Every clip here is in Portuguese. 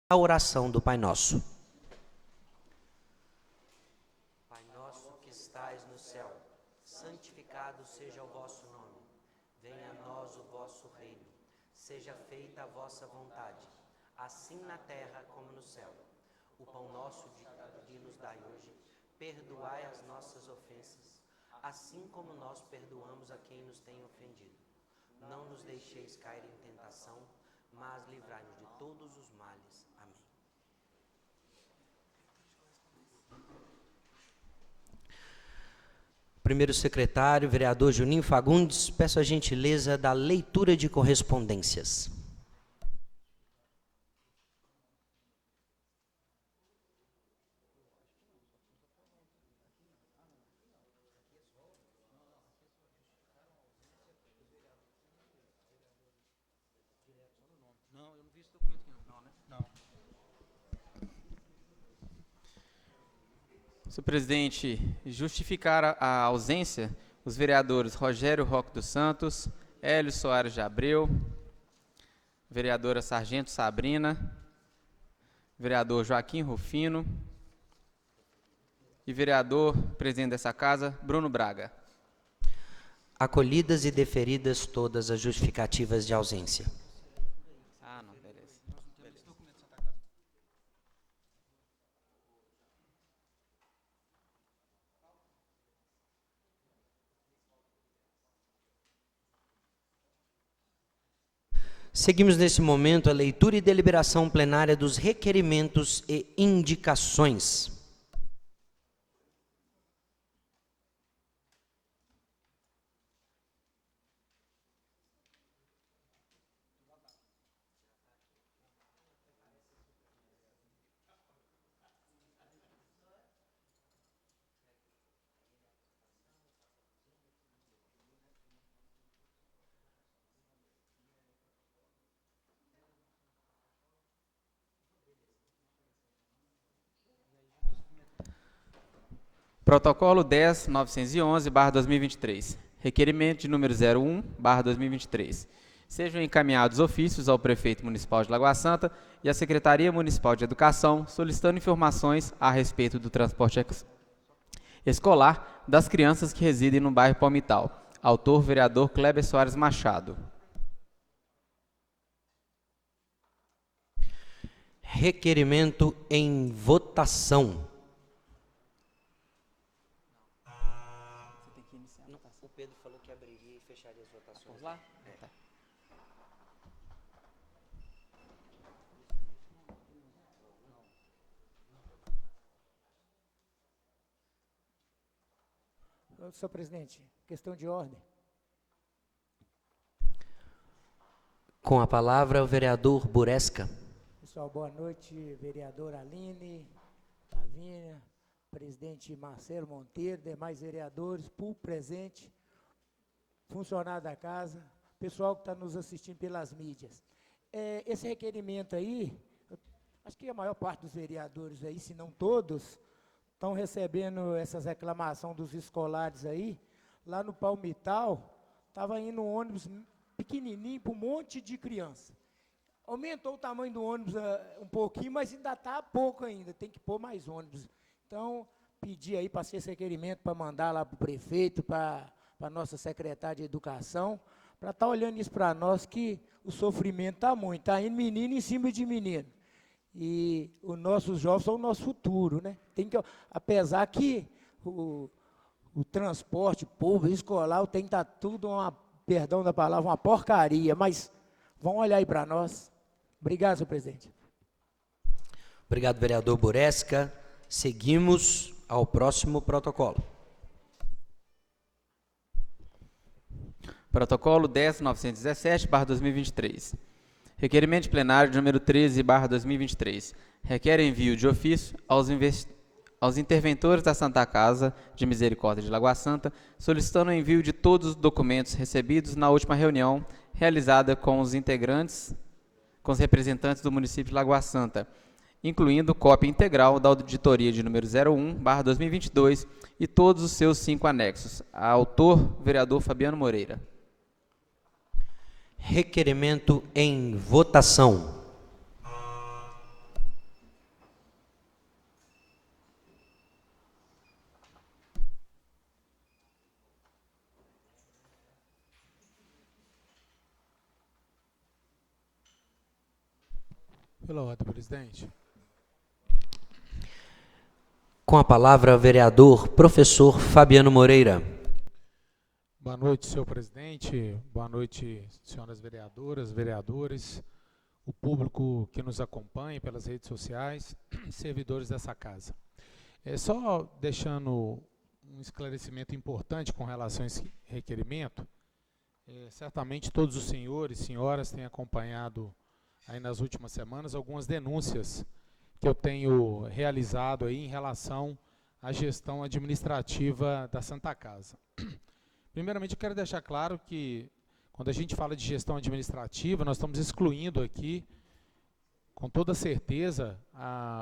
a oração do Pai Nosso. Pai nosso que estais no céu, santificado seja o vosso nome. Venha a nós o vosso reino. Seja feita a vossa vontade, assim na terra como no céu. O pão nosso de cada dia nos dai hoje. Perdoai as nossas ofensas, assim como nós perdoamos a quem nos tem ofendido. Não nos deixeis cair em tentação, mas livrai-nos de todos os males. Amém. Primeiro secretário, vereador Juninho Fagundes, peço a gentileza da leitura de correspondências. Senhor presidente, justificar a ausência os vereadores Rogério Roque dos Santos, Hélio Soares de Abreu, vereadora Sargento Sabrina, vereador Joaquim Rufino e vereador, presidente dessa casa, Bruno Braga. Acolhidas e deferidas todas as justificativas de ausência. Não, beleza. Seguimos nesse momento a leitura e deliberação plenária dos requerimentos e indicações. Protocolo 10.911/2023. Requerimento de número 01/2023. Sejam encaminhados ofícios ao Prefeito Municipal de Lagoa Santa e à Secretaria Municipal de Educação, solicitando informações a respeito do transporte escolar das crianças que residem no bairro Palmital. Autor, vereador Kleber Soares Machado. Requerimento em votação. O Pedro falou que abriria e fecharia as votações. Vamos lá? Tá. Senhor presidente, questão de ordem. Com a palavra o vereador Buresca. Pessoal, boa noite, vereadora Aline, Lavínia, presidente Marcelo Monteiro, demais vereadores, público presente, funcionário da casa, pessoal que está nos assistindo pelas mídias. Esse requerimento aí, acho que a maior parte dos vereadores aí, se não todos, estão recebendo essas reclamações dos escolares aí. Lá no Palmital, estava indo um ônibus pequenininho para um monte de criança. Aumentou o tamanho do ônibus um pouquinho, mas ainda está pouco ainda, tem que pôr mais ônibus. Então, pedi aí, passei esse requerimento para mandar lá para o prefeito, para a nossa secretária de Educação, para estar olhando isso para nós, que o sofrimento está muito, está indo menino em cima de menino. E os nossos jovens são o nosso futuro, né? Tem que, apesar que o transporte público, escolar, tem que estar tudo, perdão da palavra, uma porcaria, mas vão olhar aí para nós. Obrigado, senhor presidente. Obrigado, vereador Buresca. Seguimos ao próximo protocolo. Protocolo 10.917/2023. Requerimento de plenário de número 13/2023. Requer envio de ofício aos interventores da Santa Casa de Misericórdia de Lagoa Santa, solicitando o envio de todos os documentos recebidos na última reunião realizada com os representantes do município de Lagoa Santa, incluindo cópia integral da auditoria de número 01/2022 e todos os seus 5 anexos. Autor, vereador Fabiano Moreira. Requerimento em votação. Pela ordem, presidente. Com a palavra, o vereador professor Fabiano Moreira. Boa noite, senhor presidente. Boa noite, senhoras vereadoras, vereadores, o público que nos acompanha pelas redes sociais, servidores dessa casa. Só deixando um esclarecimento importante com relação a esse requerimento, certamente todos os senhores e senhoras têm acompanhado aí nas últimas semanas algumas denúncias que eu tenho realizado aí em relação à gestão administrativa da Santa Casa. Primeiramente, eu quero deixar claro que, quando a gente fala de gestão administrativa, nós estamos excluindo aqui, com toda certeza,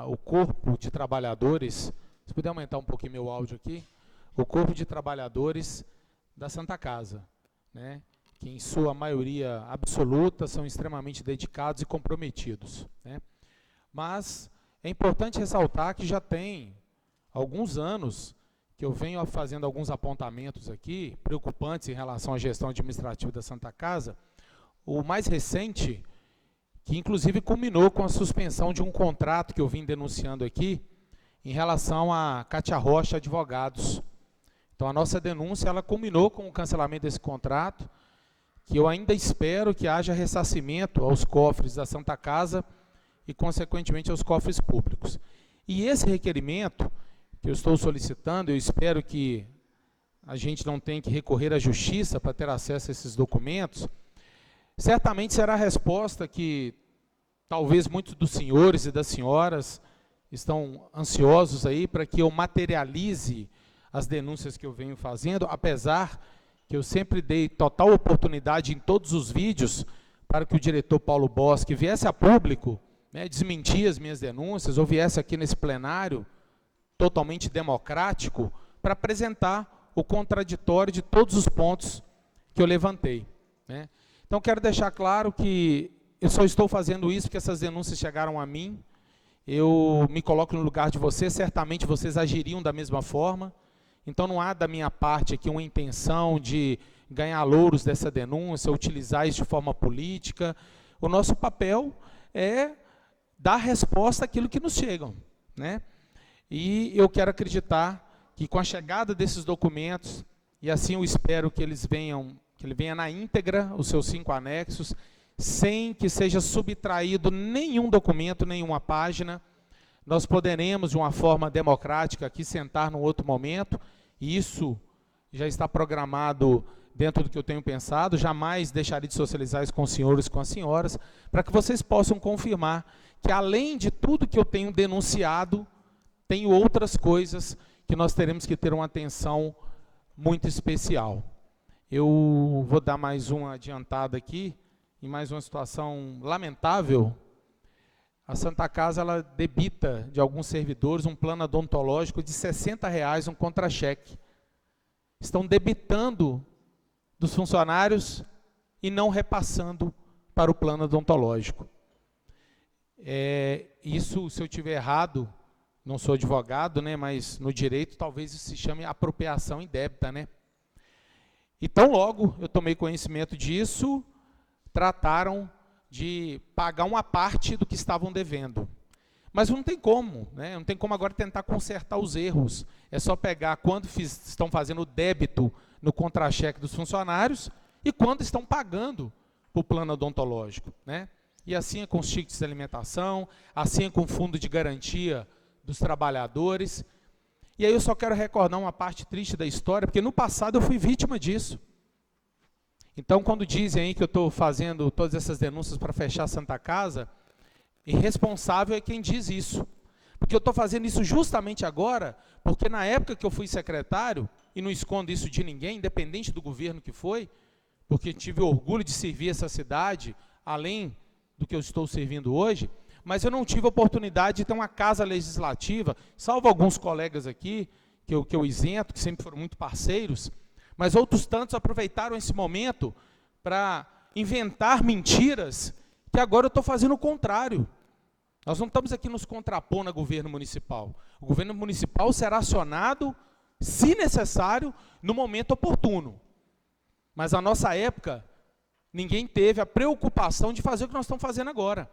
o corpo de trabalhadores, se puder aumentar um pouquinho meu áudio aqui, o corpo de trabalhadores da Santa Casa, né, que em sua maioria absoluta são extremamente dedicados e comprometidos, né. Mas é importante ressaltar que já tem alguns anos que eu venho fazendo alguns apontamentos aqui, preocupantes em relação à gestão administrativa da Santa Casa. O mais recente, que inclusive culminou com a suspensão de um contrato que eu vim denunciando aqui, em relação a Cátia Rocha Advogados. Então a nossa denúncia, ela culminou com o cancelamento desse contrato, que eu ainda espero que haja ressarcimento aos cofres da Santa Casa e, consequentemente, aos cofres públicos. E esse requerimento que eu estou solicitando, eu espero que a gente não tenha que recorrer à justiça para ter acesso a esses documentos, certamente será a resposta que talvez muitos dos senhores e das senhoras estão ansiosos aí para que eu materialize as denúncias que eu venho fazendo, apesar que eu sempre dei total oportunidade em todos os vídeos para que o diretor Paulo Bosque viesse a público, né, desmentir as minhas denúncias, ou viesse aqui nesse plenário totalmente democrático, para apresentar o contraditório de todos os pontos que eu levantei, né. Então, quero deixar claro que eu só estou fazendo isso porque essas denúncias chegaram a mim, eu me coloco no lugar de vocês, certamente vocês agiriam da mesma forma, então não há da minha parte aqui uma intenção de ganhar louros dessa denúncia, utilizar isso de forma política. O nosso papel é dar resposta àquilo que nos chegam, né? E eu quero acreditar que com a chegada desses documentos, e assim eu espero que ele venha na íntegra, os seus 5 anexos, sem que seja subtraído nenhum documento, nenhuma página, nós poderemos, de uma forma democrática, aqui sentar num outro momento, e isso já está programado dentro do que eu tenho pensado, jamais deixarei de socializar isso com os senhores e com as senhoras, para que vocês possam confirmar que, além de tudo que eu tenho denunciado, tem outras coisas que nós teremos que ter uma atenção muito especial. Eu vou dar mais uma adiantada aqui, em mais uma situação lamentável. A Santa Casa, ela debita de alguns servidores um plano odontológico de R$60, um contra-cheque. Estão debitando dos funcionários e não repassando para o plano odontológico. Isso, se eu estiver errado, não sou advogado, né, mas no direito talvez isso se chame apropriação indébita, né? E tão logo eu tomei conhecimento disso, trataram de pagar uma parte do que estavam devendo. Mas não tem como, né? Não tem como agora tentar consertar os erros. É só pegar quando estão fazendo o débito no contra-cheque dos funcionários e quando estão pagando o plano odontológico, né? E assim é com os tickets de alimentação, assim é com o fundo de garantia dos trabalhadores. E aí eu só quero recordar uma parte triste da história, porque no passado eu fui vítima disso. Então, quando dizem aí que eu estou fazendo todas essas denúncias para fechar a Santa Casa, irresponsável é quem diz isso. Porque eu estou fazendo isso justamente agora, porque na época que eu fui secretário, e não escondo isso de ninguém, independente do governo que foi, porque tive orgulho de servir essa cidade, além do que eu estou servindo hoje, mas eu não tive a oportunidade de ter uma casa legislativa, salvo alguns colegas aqui, que eu isento, que sempre foram muito parceiros, mas outros tantos aproveitaram esse momento para inventar mentiras, que agora eu estou fazendo o contrário. Nós não estamos aqui nos contrapondo ao governo municipal. O governo municipal será acionado, se necessário, no momento oportuno. Mas na nossa época, ninguém teve a preocupação de fazer o que nós estamos fazendo agora,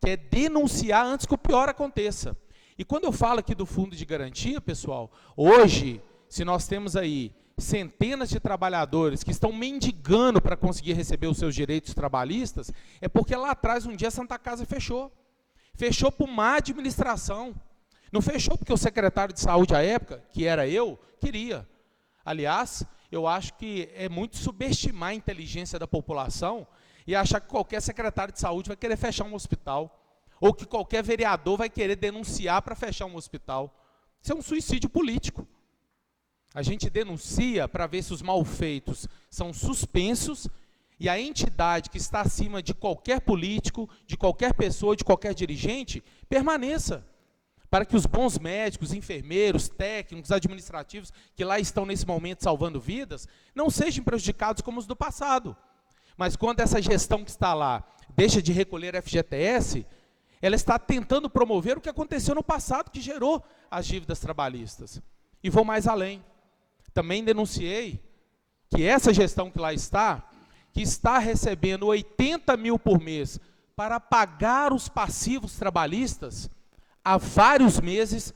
que é denunciar antes que o pior aconteça. E quando eu falo aqui do fundo de garantia, pessoal, hoje, se nós temos aí centenas de trabalhadores que estão mendigando para conseguir receber os seus direitos trabalhistas, é porque lá atrás, um dia, a Santa Casa fechou. Fechou por má administração. Não fechou porque o secretário de saúde à época, que era eu, queria. Aliás, eu acho que é muito subestimar a inteligência da população e achar que qualquer secretário de saúde vai querer fechar um hospital, ou que qualquer vereador vai querer denunciar para fechar um hospital. Isso é um suicídio político. A gente denuncia para ver se os malfeitos são suspensos e a entidade que está acima de qualquer político, de qualquer pessoa, de qualquer dirigente, permaneça. Para que os bons médicos, enfermeiros, técnicos, administrativos, que lá estão nesse momento salvando vidas, não sejam prejudicados como os do passado. Mas quando essa gestão que está lá deixa de recolher FGTS, ela está tentando promover o que aconteceu no passado, que gerou as dívidas trabalhistas. E vou mais além. Também denunciei que essa gestão que lá está, que está recebendo 80 mil por mês para pagar os passivos trabalhistas, há vários meses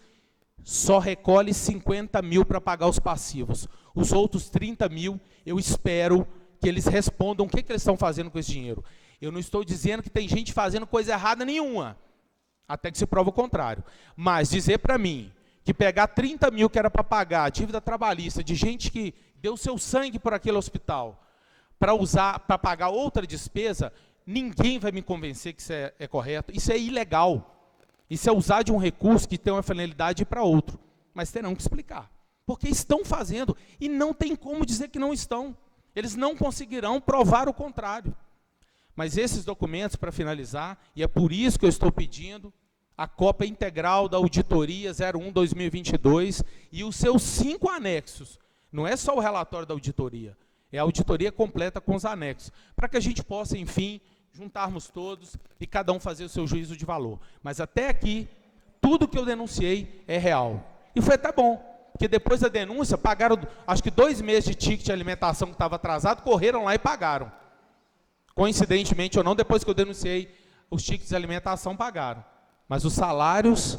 só recolhe 50 mil para pagar os passivos. Os outros 30 mil, eu espero que eles respondam o que eles estão fazendo com esse dinheiro. Eu não estou dizendo que tem gente fazendo coisa errada nenhuma, até que se prova o contrário. Mas dizer para mim que pegar 30 mil que era para pagar a dívida trabalhista de gente que deu seu sangue por aquele hospital, para usar, para pagar outra despesa, ninguém vai me convencer que isso é correto. Isso é ilegal. Isso é usar de um recurso que tem uma finalidade para outro. Mas terão que explicar. Porque estão fazendo e não tem como dizer que não estão. Eles não conseguirão provar o contrário. Mas esses documentos, para finalizar, e é por isso que eu estou pedindo a cópia integral da auditoria 01/2022 e os seus 5 anexos. Não é só o relatório da auditoria, é a auditoria completa com os anexos, para que a gente possa, enfim, juntarmos todos e cada um fazer o seu juízo de valor. Mas até aqui, tudo que eu denunciei é real. E foi até bom, porque depois da denúncia, pagaram, acho que 2 meses de ticket de alimentação que estava atrasado, correram lá e pagaram. Coincidentemente ou não, depois que eu denunciei, os tickets de alimentação pagaram. Mas os salários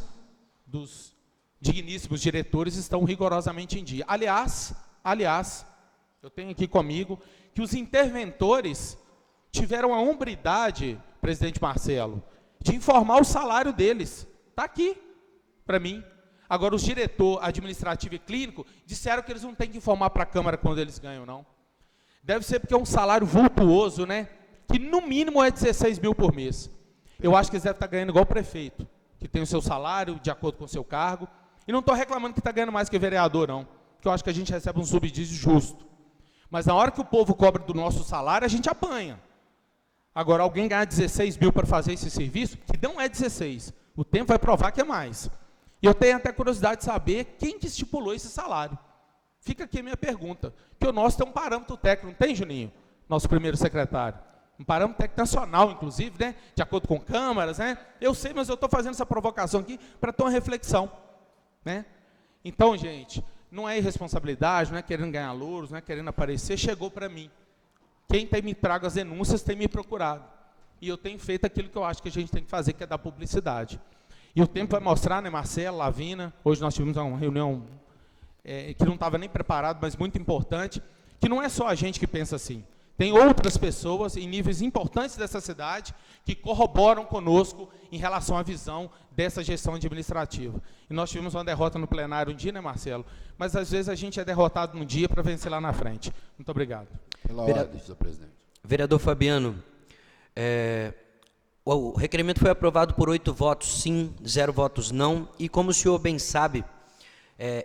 dos digníssimos diretores estão rigorosamente em dia. Aliás, eu tenho aqui comigo que os interventores tiveram a hombridade, presidente Marcelo, de informar o salário deles. Está aqui, para mim. Agora, os diretor administrativo e clínico disseram que eles não têm que informar para a Câmara quando eles ganham, não. Deve ser porque é um salário vultuoso, né? Que no mínimo é 16 mil por mês. Eu acho que eles devem estar ganhando igual o prefeito, que tem o seu salário de acordo com o seu cargo. E não estou reclamando que está ganhando mais que o vereador, não. Porque eu acho que a gente recebe um subsídio justo. Mas na hora que o povo cobra do nosso salário, a gente apanha. Agora, alguém ganhar 16 mil para fazer esse serviço, que não é 16. O tempo vai provar que é mais. E eu tenho até curiosidade de saber quem que estipulou esse salário. Fica aqui a minha pergunta. Porque o nosso tem um parâmetro técnico, não tem, Juninho? Nosso primeiro secretário. Um parâmetro técnico nacional, inclusive, né? De acordo com câmaras, né? Eu sei, mas eu estou fazendo essa provocação aqui para ter uma reflexão, né? Então, gente, não é irresponsabilidade, não é querendo ganhar louros, não é querendo aparecer, chegou para mim. Quem tem me trago as denúncias tem me procurado. E eu tenho feito aquilo que eu acho que a gente tem que fazer, que é dar publicidade. E o tempo vai mostrar, né, Marcelo, Lavina, hoje nós tivemos uma reunião que não estava nem preparado, mas muito importante, que não é só a gente que pensa assim. Tem outras pessoas em níveis importantes dessa cidade que corroboram conosco em relação à visão dessa gestão administrativa. E nós tivemos uma derrota no plenário um dia, né, Marcelo? Mas às vezes a gente é derrotado num dia para vencer lá na frente. Muito obrigado. Pela ordem, senhor presidente. Vereador Fabiano, o requerimento foi aprovado por 8 votos sim, 0 votos não, e como o senhor bem sabe,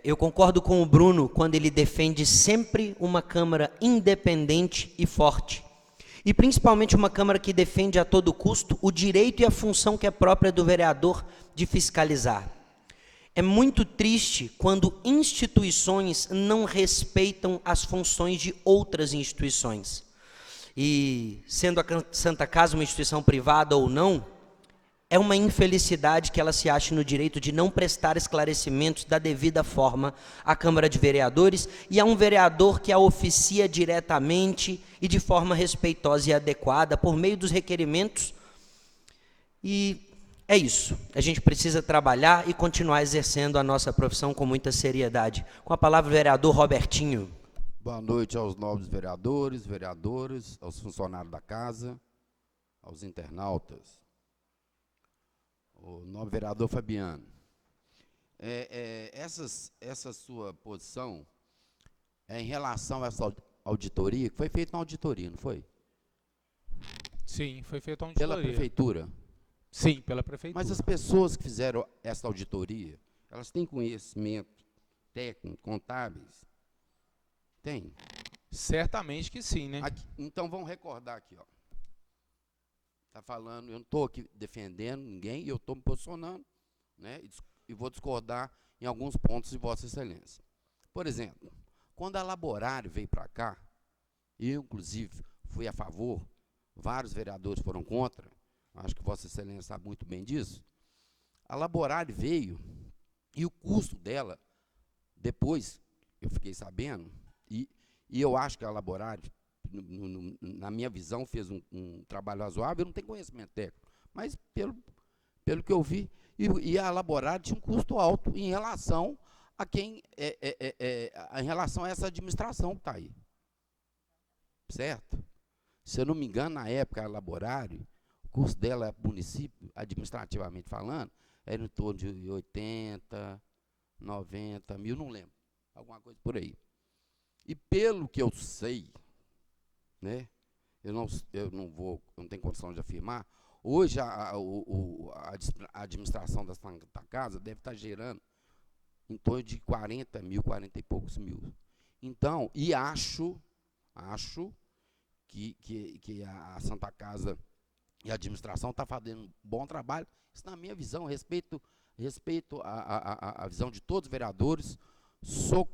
eu concordo com o Bruno quando ele defende sempre uma Câmara independente e forte. E principalmente uma Câmara que defende a todo custo o direito e a função que é própria do vereador de fiscalizar. É muito triste quando instituições não respeitam as funções de outras instituições. E sendo a Santa Casa uma instituição privada ou não, é uma infelicidade que ela se ache no direito de não prestar esclarecimentos da devida forma à Câmara de Vereadores e a um vereador que a oficia diretamente e de forma respeitosa e adequada por meio dos requerimentos. E É isso. A gente precisa trabalhar e continuar exercendo a nossa profissão com muita seriedade. Com a palavra, o vereador Robertinho. Boa noite aos nobres vereadores, vereadoras, aos funcionários da casa, aos internautas. O nobre vereador Fabiano. Essa sua posição é em relação a essa auditoria, que foi feita uma auditoria, não foi? Sim, foi feita uma auditoria. Pela prefeitura? Sim, pela prefeitura. Mas as pessoas que fizeram essa auditoria, elas têm conhecimento técnico, contábeis? Tem? Certamente que sim, né? Aqui, então vamos recordar aqui, ó. Está falando, eu não estou aqui defendendo ninguém, eu estou me posicionando, né, e vou discordar em alguns pontos de Vossa Excelência. Por exemplo, quando a Laborário veio para cá, eu, inclusive, fui a favor, vários vereadores foram contra, acho que Vossa Excelência sabe muito bem disso. A Laborário veio, e o custo dela, depois, eu fiquei sabendo, e eu acho que a Laborário, na minha visão, fez um trabalho razoável. Eu não tenho conhecimento técnico, mas pelo que eu vi, e a Laborário tinha um custo alto em relação a quem em relação a essa administração que está aí. Certo? Se eu não me engano, na época, a Laborário, o custo dela, município, administrativamente falando, era em torno de 80, 90 mil, não lembro. Alguma coisa por aí. E pelo que eu sei, né? Eu não tenho condição de afirmar. Hoje a administração da Santa Casa deve estar gerando em torno de 40 mil, 40 e poucos mil. Então, e acho que a Santa Casa e a administração está fazendo um bom trabalho. Isso, na minha visão, respeito a visão de todos os vereadores. Sou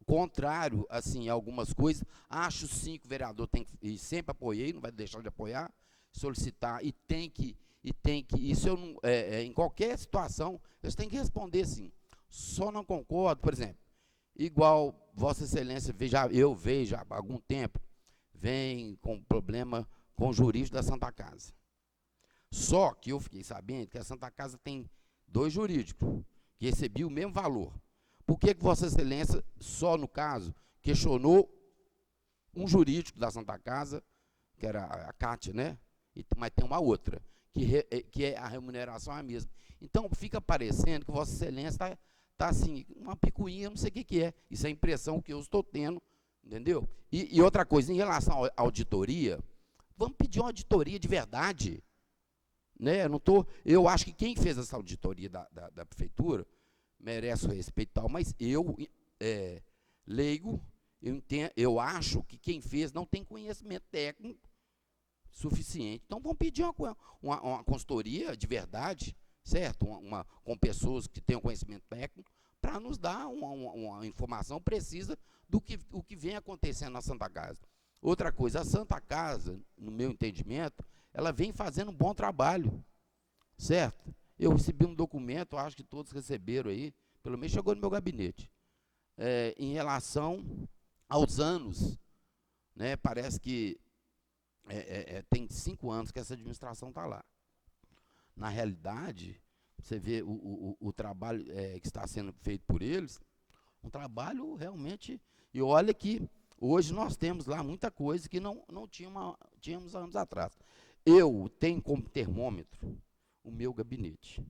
contrário, assim, a algumas coisas. Acho sim que o vereador tem que, e sempre apoiei, não vai deixar de apoiar, solicitar, e tem que isso eu não, em qualquer situação, eles têm que responder sim. Só não concordo, por exemplo, igual Vossa Excelência, eu vejo há algum tempo, vem com problema com o jurídico da Santa Casa. Só que eu fiquei sabendo que a Santa Casa tem 2 jurídicos, que recebiam o mesmo valor. Por que Vossa Excelência, só no caso, questionou um jurídico da Santa Casa, que era a Cátia, né? Mas tem uma outra, que a remuneração é a mesma. Então, fica parecendo que Vossa Excelência está assim, uma picuinha, não sei o que é. Isso é a impressão que eu estou tendo, entendeu? E outra coisa, em relação à auditoria, vamos pedir uma auditoria de verdade. Né? Eu acho que quem fez essa auditoria da prefeitura merece o respeito e tal, mas eu, leigo, eu acho que quem fez não tem conhecimento técnico suficiente. Então, vamos pedir uma consultoria de verdade, certo? Com pessoas que tenham conhecimento técnico, para nos dar uma informação precisa do que vem acontecendo na Santa Casa. Outra coisa, a Santa Casa, no meu entendimento, ela vem fazendo um bom trabalho, certo? Eu recebi um documento, acho que todos receberam aí, pelo menos chegou no meu gabinete, em relação aos anos, né? Parece que tem 5 anos que essa administração está lá. Na realidade, você vê o trabalho que está sendo feito por eles, um trabalho realmente, e olha que hoje nós temos lá muita coisa que não tínhamos anos atrás. Eu tenho como termômetro o meu gabinete.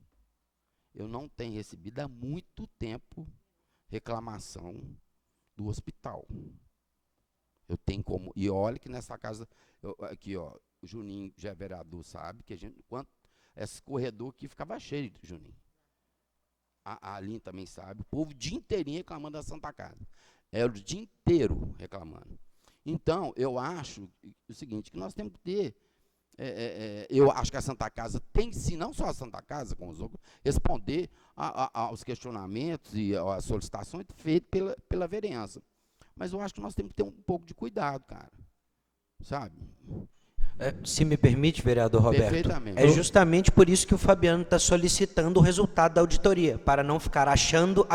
Eu não tenho recebido há muito tempo reclamação do hospital. Eu tenho como, e olha que nessa casa, aqui ó, o Juninho já é vereador, sabe, que esse corredor aqui ficava cheio, Juninho. A Aline também sabe, o povo o dia inteirinho reclamando da Santa Casa. É o dia inteiro reclamando. Então, eu acho o seguinte, que nós temos que ter, eu acho que a Santa Casa tem sim, não só a Santa Casa, como os outros, responder aos questionamentos e às solicitações feitas pela vereança. Mas eu acho que nós temos que ter um pouco de cuidado, cara. Sabe? Se me permite, vereador Roberto, Perfeitamente. é justamente por isso que o Fabiano está solicitando o resultado da auditoria, para não ficar achando.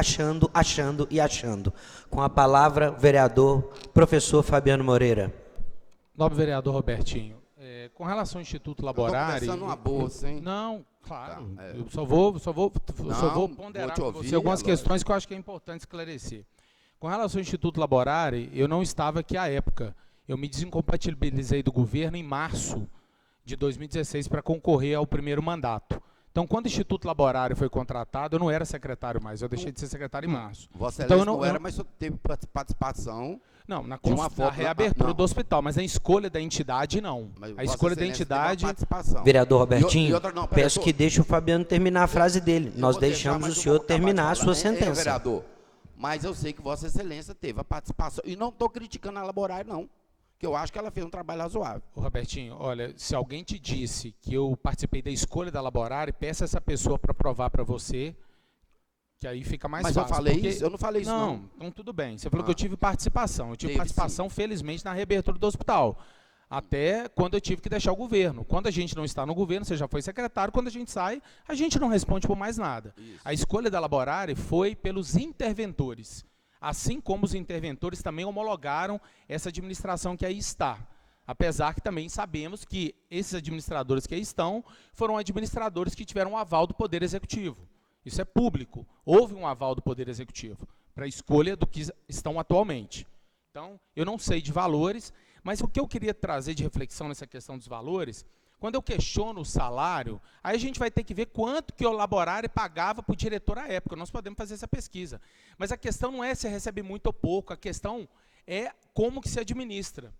Com a palavra, vereador professor Fabiano Moreira. Nobre vereador Robertinho, com relação ao Instituto Eu Laborari... estou conversando uma boa, sim. Não, claro. Tá, eu só vou ponderar te com ouvir, você algumas é questões que eu acho que é importante esclarecer. Com relação ao Instituto Laborari, eu não estava aqui à época. Eu me desincompatibilizei do governo em março de 2016 para concorrer ao primeiro mandato. Então, quando o Instituto Laborari foi contratado, eu não era secretário mais, eu deixei de ser secretário em março. Vossa Então, Excelência não era, mas só teve participação. Não, na uma foto, reabertura não. do hospital, mas na escolha da entidade, não. Mas A Vossa escolha da Excelência teve uma entidade... participação. Vereador Robertinho, E outra, não, peraí, peço que deixe o Fabiano terminar a frase dele. Eu Nós vou deixar, deixamos mas o eu senhor vou acabar de terminar a falar. sua sentença. Vereador, mas eu sei que Vossa Excelência teve a participação. E não estou criticando a Laborari, não. Que eu acho que ela fez um trabalho razoável. Ô, Robertinho, olha, se alguém te disse que eu participei da escolha da Laborari, peça essa pessoa para provar para você, que aí fica mais Mas fácil. eu falei porque... isso? Eu não falei isso, não. Então tudo bem. Você falou que eu tive participação. Eu tive Teve, participação, felizmente, na reabertura do hospital. Até quando eu tive que deixar o governo. Quando a gente não está no governo, você já foi secretário, quando a gente sai, a gente não responde por mais nada. Isso. A escolha da Laborari foi pelos interventores. Assim como os interventores também homologaram essa administração que aí está. Apesar que também sabemos que esses administradores que aí estão foram administradores que tiveram um aval do Poder Executivo. Isso é público. Houve um aval do Poder Executivo para a escolha do que estão atualmente. Então, eu não sei de valores, mas o que eu queria trazer de reflexão nessa questão dos valores, quando eu questiono o salário, aí a gente vai ter que ver quanto que o Laborari pagava para o diretor à época. Nós podemos fazer essa pesquisa. Mas a questão não é se recebe muito ou pouco, a questão é como que se administra.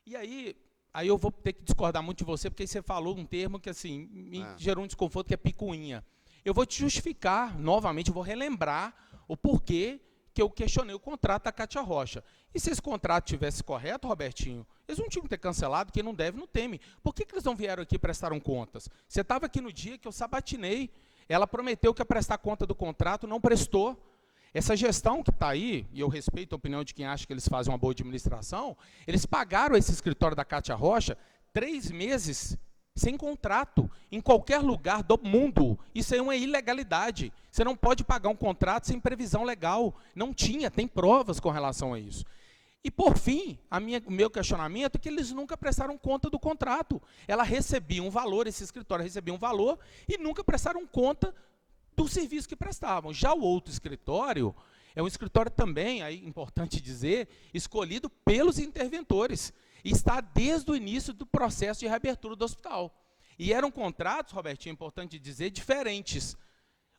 E aí eu vou ter que discordar muito de você, porque aí você falou um termo que assim, me gerou um desconforto, que é picuinha. Eu vou te justificar, novamente, eu vou relembrar o porquê que eu questionei o contrato da Cátia Rocha. E se esse contrato tivesse correto, Robertinho, eles não tinham que ter cancelado, quem não deve não teme. Por que eles não vieram aqui e prestaram contas? Você estava aqui no dia que eu sabatinei, ela prometeu que ia prestar conta do contrato, não prestou. Essa gestão que está aí, e eu respeito a opinião de quem acha que eles fazem uma boa administração, eles pagaram esse escritório da Cátia Rocha 3 meses sem contrato, em qualquer lugar do mundo. Isso aí é uma ilegalidade. Você não pode pagar um contrato sem previsão legal. Não tinha, tem provas com relação a isso. E, por fim, o meu questionamento é que eles nunca prestaram conta do contrato. Ela recebia um valor, esse escritório recebia um valor, e nunca prestaram conta do serviço que prestavam. Já o outro escritório, é um escritório também, aí importante dizer, escolhido pelos interventores. E está desde o início do processo de reabertura do hospital. E eram contratos, Robertinho, é importante dizer, diferentes.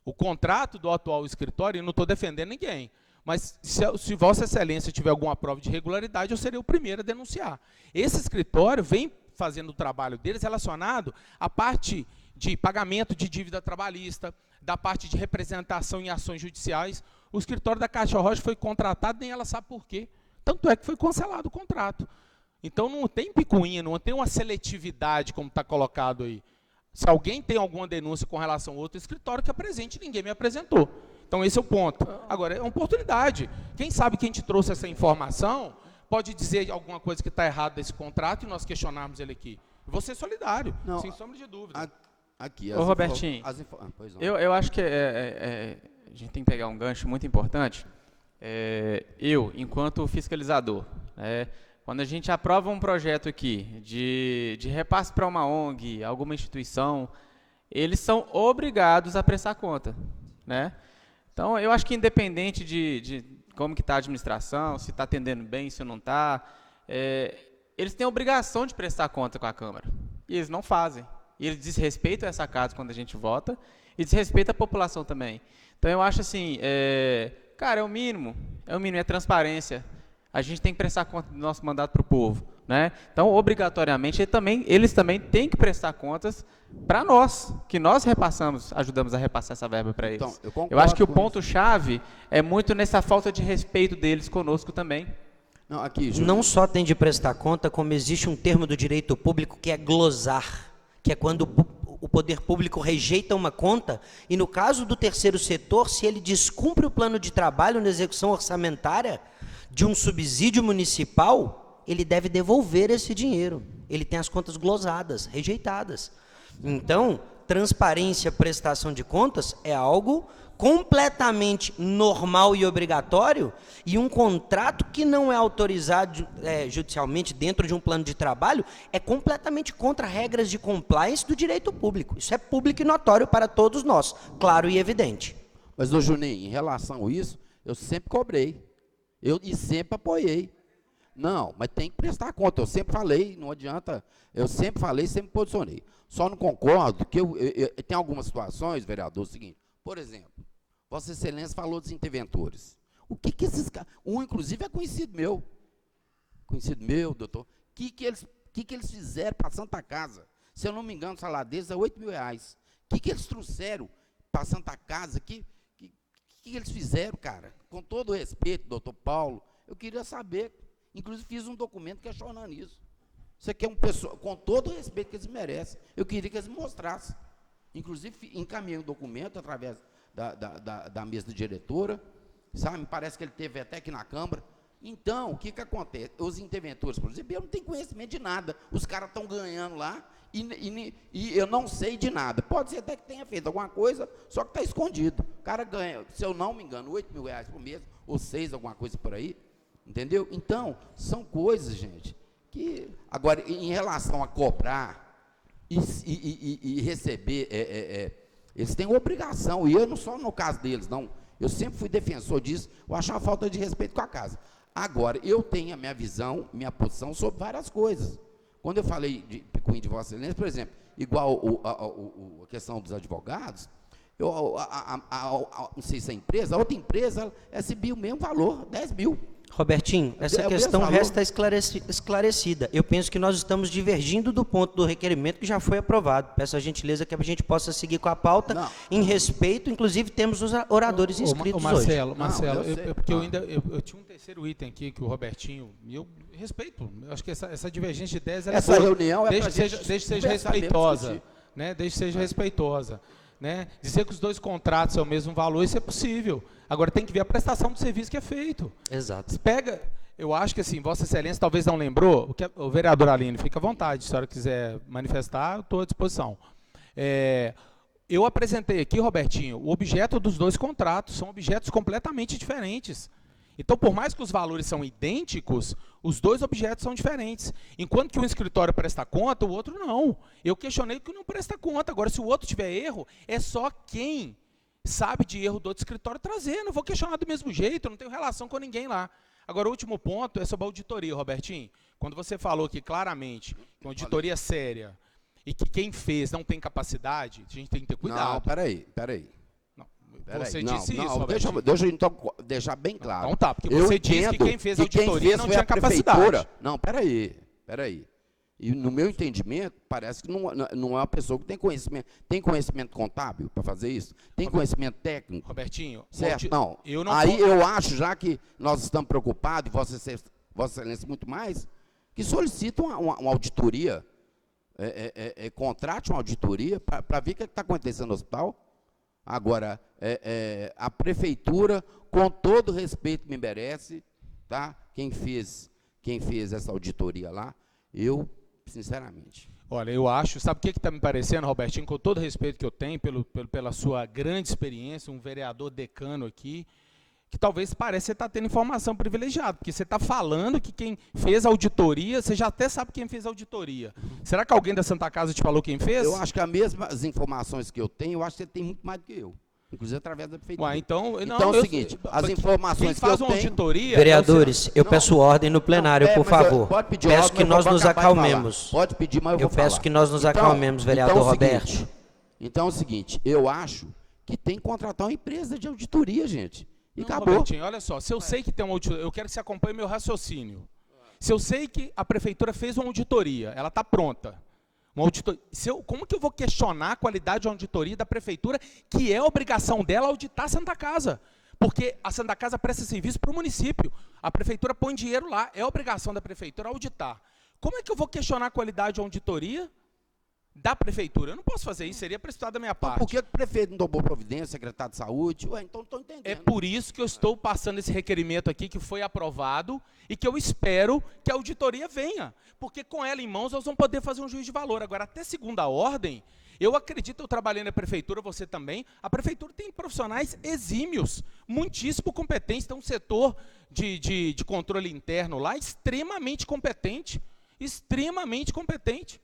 O contrato do atual escritório, e não estou defendendo ninguém, mas se Vossa Excelência tiver alguma prova de irregularidade, eu serei o primeiro a denunciar. Esse escritório vem fazendo o trabalho deles relacionado à parte de pagamento de dívida trabalhista, da parte de representação em ações judiciais. O escritório da Cátia Rocha foi contratado, nem ela sabe por quê. Tanto é que foi cancelado o contrato. Então não tem picuinha, não tem uma seletividade como está colocado aí. Se alguém tem alguma denúncia com relação a outro escritório, que apresente, ninguém me apresentou. Então esse é o ponto. Agora, é uma oportunidade. Quem sabe quem te trouxe essa informação pode dizer alguma coisa que está errada desse contrato e nós questionarmos ele aqui. Vou ser solidário, Não, sem sombra de dúvida. Aqui, Ô, Robertinho, pois não. eu acho que a gente tem que pegar um gancho muito importante. Eu, enquanto fiscalizador, quando a gente aprova um projeto aqui de repasse para uma ONG, alguma instituição, eles são obrigados a prestar conta, né? Então, eu acho que independente de como que está a administração, se está atendendo bem, se não está, eles têm a obrigação de prestar conta com a Câmara. E eles não fazem. E eles desrespeitam essa casa quando a gente vota e desrespeitam a população também. Então, eu acho assim, cara, é o mínimo, é transparência. A gente tem que prestar conta do nosso mandato para o povo, né? Então, obrigatoriamente, eles também têm que prestar contas para nós, que nós ajudamos a repassar essa verba para eles. Então, eu acho que o ponto-chave é muito nessa falta de respeito deles conosco também. Não, aqui, Júlio. Não só tem de prestar conta, como existe um termo do direito público que é glosar, que é quando o poder público rejeita uma conta, e no caso do terceiro setor, se ele descumpre o plano de trabalho na execução orçamentária de um subsídio municipal, ele deve devolver esse dinheiro. Ele tem as contas glosadas, rejeitadas. Então, transparência, prestação de contas é algo completamente normal e obrigatório, e um contrato que não é autorizado judicialmente dentro de um plano de trabalho é completamente contra regras de compliance do direito público. Isso é público e notório para todos nós, claro e evidente. Mas, ô Juninho, em relação a isso, eu sempre cobrei. E sempre apoiei. Não, mas tem que prestar conta. Eu sempre falei, não adianta. Eu sempre falei, sempre posicionei. Só não concordo que tem algumas situações, vereador, é o seguinte. Por exemplo, Vossa Excelência falou dos interventores. O que esses caras... Um, inclusive, é conhecido meu. Conhecido meu, doutor. O que eles fizeram para a Santa Casa? Se eu não me engano, o salário deles é R$8.000. O que eles trouxeram para a Santa Casa? O que eles fizeram, cara? Com todo o respeito, doutor Paulo, eu queria saber. Inclusive, fiz um documento questionando isso. Isso aqui é uma pessoa, com todo o respeito que eles merecem. Eu queria que eles me mostrassem. Inclusive, encaminhei um documento através da mesa da diretora, sabe? Me parece que ele teve até aqui na Câmara. Então, o que acontece? Os interventores, por exemplo, eu não tenho conhecimento de nada. Os caras estão ganhando lá e eu não sei de nada. Pode ser até que tenha feito alguma coisa, só que está escondido. O cara ganha, se eu não me engano, R$8.000 por mês, ou 6, alguma coisa por aí. Entendeu? Então, são coisas, gente, que... Agora, em relação a cobrar e receber, eles têm obrigação, e eu não só no caso deles, não. Eu sempre fui defensor disso, eu acho uma falta de respeito com a casa. Agora, eu tenho a minha visão, minha posição sobre várias coisas. Quando eu falei de picuinha de Vossa Excelência, por exemplo, igual a questão dos advogados, não sei se a outra empresa recebia o mesmo valor, 10 mil. Robertinho, essa questão resta esclarecida. Eu penso que nós estamos divergindo do ponto do requerimento que já foi aprovado. Peço a gentileza que a gente possa seguir com a pauta em respeito, inclusive temos os oradores inscritos Marcelo, hoje. Marcelo, porque eu tinha um terceiro item aqui que o Robertinho, e eu respeito, eu acho que essa divergência de ideias... Essa reunião é desde que seja respeitosa, né? Desde que seja respeitosa. Né? Dizer que os dois contratos são o mesmo valor, isso é possível. Agora tem que ver a prestação do serviço que é feito. Exato. Pega, eu acho que assim, Vossa Excelência talvez não lembrou, o vereador Aline, fica à vontade, se a senhora quiser manifestar, eu estou à disposição. Eu apresentei aqui, Robertinho, o objeto dos dois contratos, são objetos completamente diferentes. Então, por mais que os valores são idênticos, os dois objetos são diferentes. Enquanto que um escritório presta conta, o outro não. Eu questionei que não presta conta. Agora, se o outro tiver erro, é só quem sabe de erro do outro escritório trazer. Não vou questionar do mesmo jeito, eu não tenho relação com ninguém lá. Agora, o último ponto é sobre a auditoria, Robertinho. Quando você falou que claramente, que uma auditoria séria e que quem fez não tem capacidade, a gente tem que ter cuidado. Não, peraí. Você disse isso, deixa eu então deixar bem claro. Então tá, porque você disse que quem fez a auditoria não tinha capacidade. Não, peraí. E no meu entendimento, parece que não é uma pessoa que tem conhecimento contábil para fazer isso, tem conhecimento técnico. Robertinho, certo? Não. Eu não aí eu acho, já que nós estamos preocupados, e Vossa Excelência muito mais, que solicita uma auditoria, contrate uma auditoria para ver o que está acontecendo no hospital. Agora, a prefeitura, com todo o respeito que me merece, tá? Quem fez essa auditoria lá, eu, sinceramente... Olha, eu acho, sabe o que está me parecendo, Robertinho, com todo o respeito que eu tenho pela sua grande experiência, um vereador decano aqui, que talvez pareça que você está tendo informação privilegiada, porque você está falando que quem fez a auditoria, você já até sabe quem fez a auditoria. Será que alguém da Santa Casa te falou quem fez? Eu acho que as mesmas informações que eu tenho, eu acho que você tem muito mais do que eu. Inclusive através da prefeitura. Ué, então é o seguinte, as informações que eu tenho... Auditoria, vereadores, eu peço ordem no plenário, por favor. Pode pedir peço ordem, que nós nos acalmemos. Pode pedir, mas eu vou falar. peço que nós nos acalmemos, vereador Roberto. Então é o seguinte, eu acho que tem que contratar uma empresa de auditoria, gente. E acabou. Robertinho, olha só, se eu sei que tem uma auditoria, eu quero que você acompanhe meu raciocínio. Se eu sei que a prefeitura fez uma auditoria, ela está pronta. Como que eu vou questionar a qualidade de auditoria da prefeitura, que é obrigação dela auditar a Santa Casa? Porque a Santa Casa presta serviço para o município. A prefeitura põe dinheiro lá, é obrigação da prefeitura auditar. Como é que eu vou questionar a qualidade de auditoria da prefeitura? Eu não posso fazer isso, seria precipitado da minha parte. Por que o prefeito não tomou providência, secretário de saúde? Ué, então não estou entendendo. É por isso que eu estou passando esse requerimento aqui, que foi aprovado, e que eu espero que a auditoria venha. Porque com ela em mãos, nós vamos poder fazer um juízo de valor. Agora, até segunda ordem, Eu acredito, eu trabalhei na prefeitura, você também, a prefeitura tem profissionais exímios, muitíssimo competentes, tem um setor de controle interno lá extremamente competente, extremamente competente.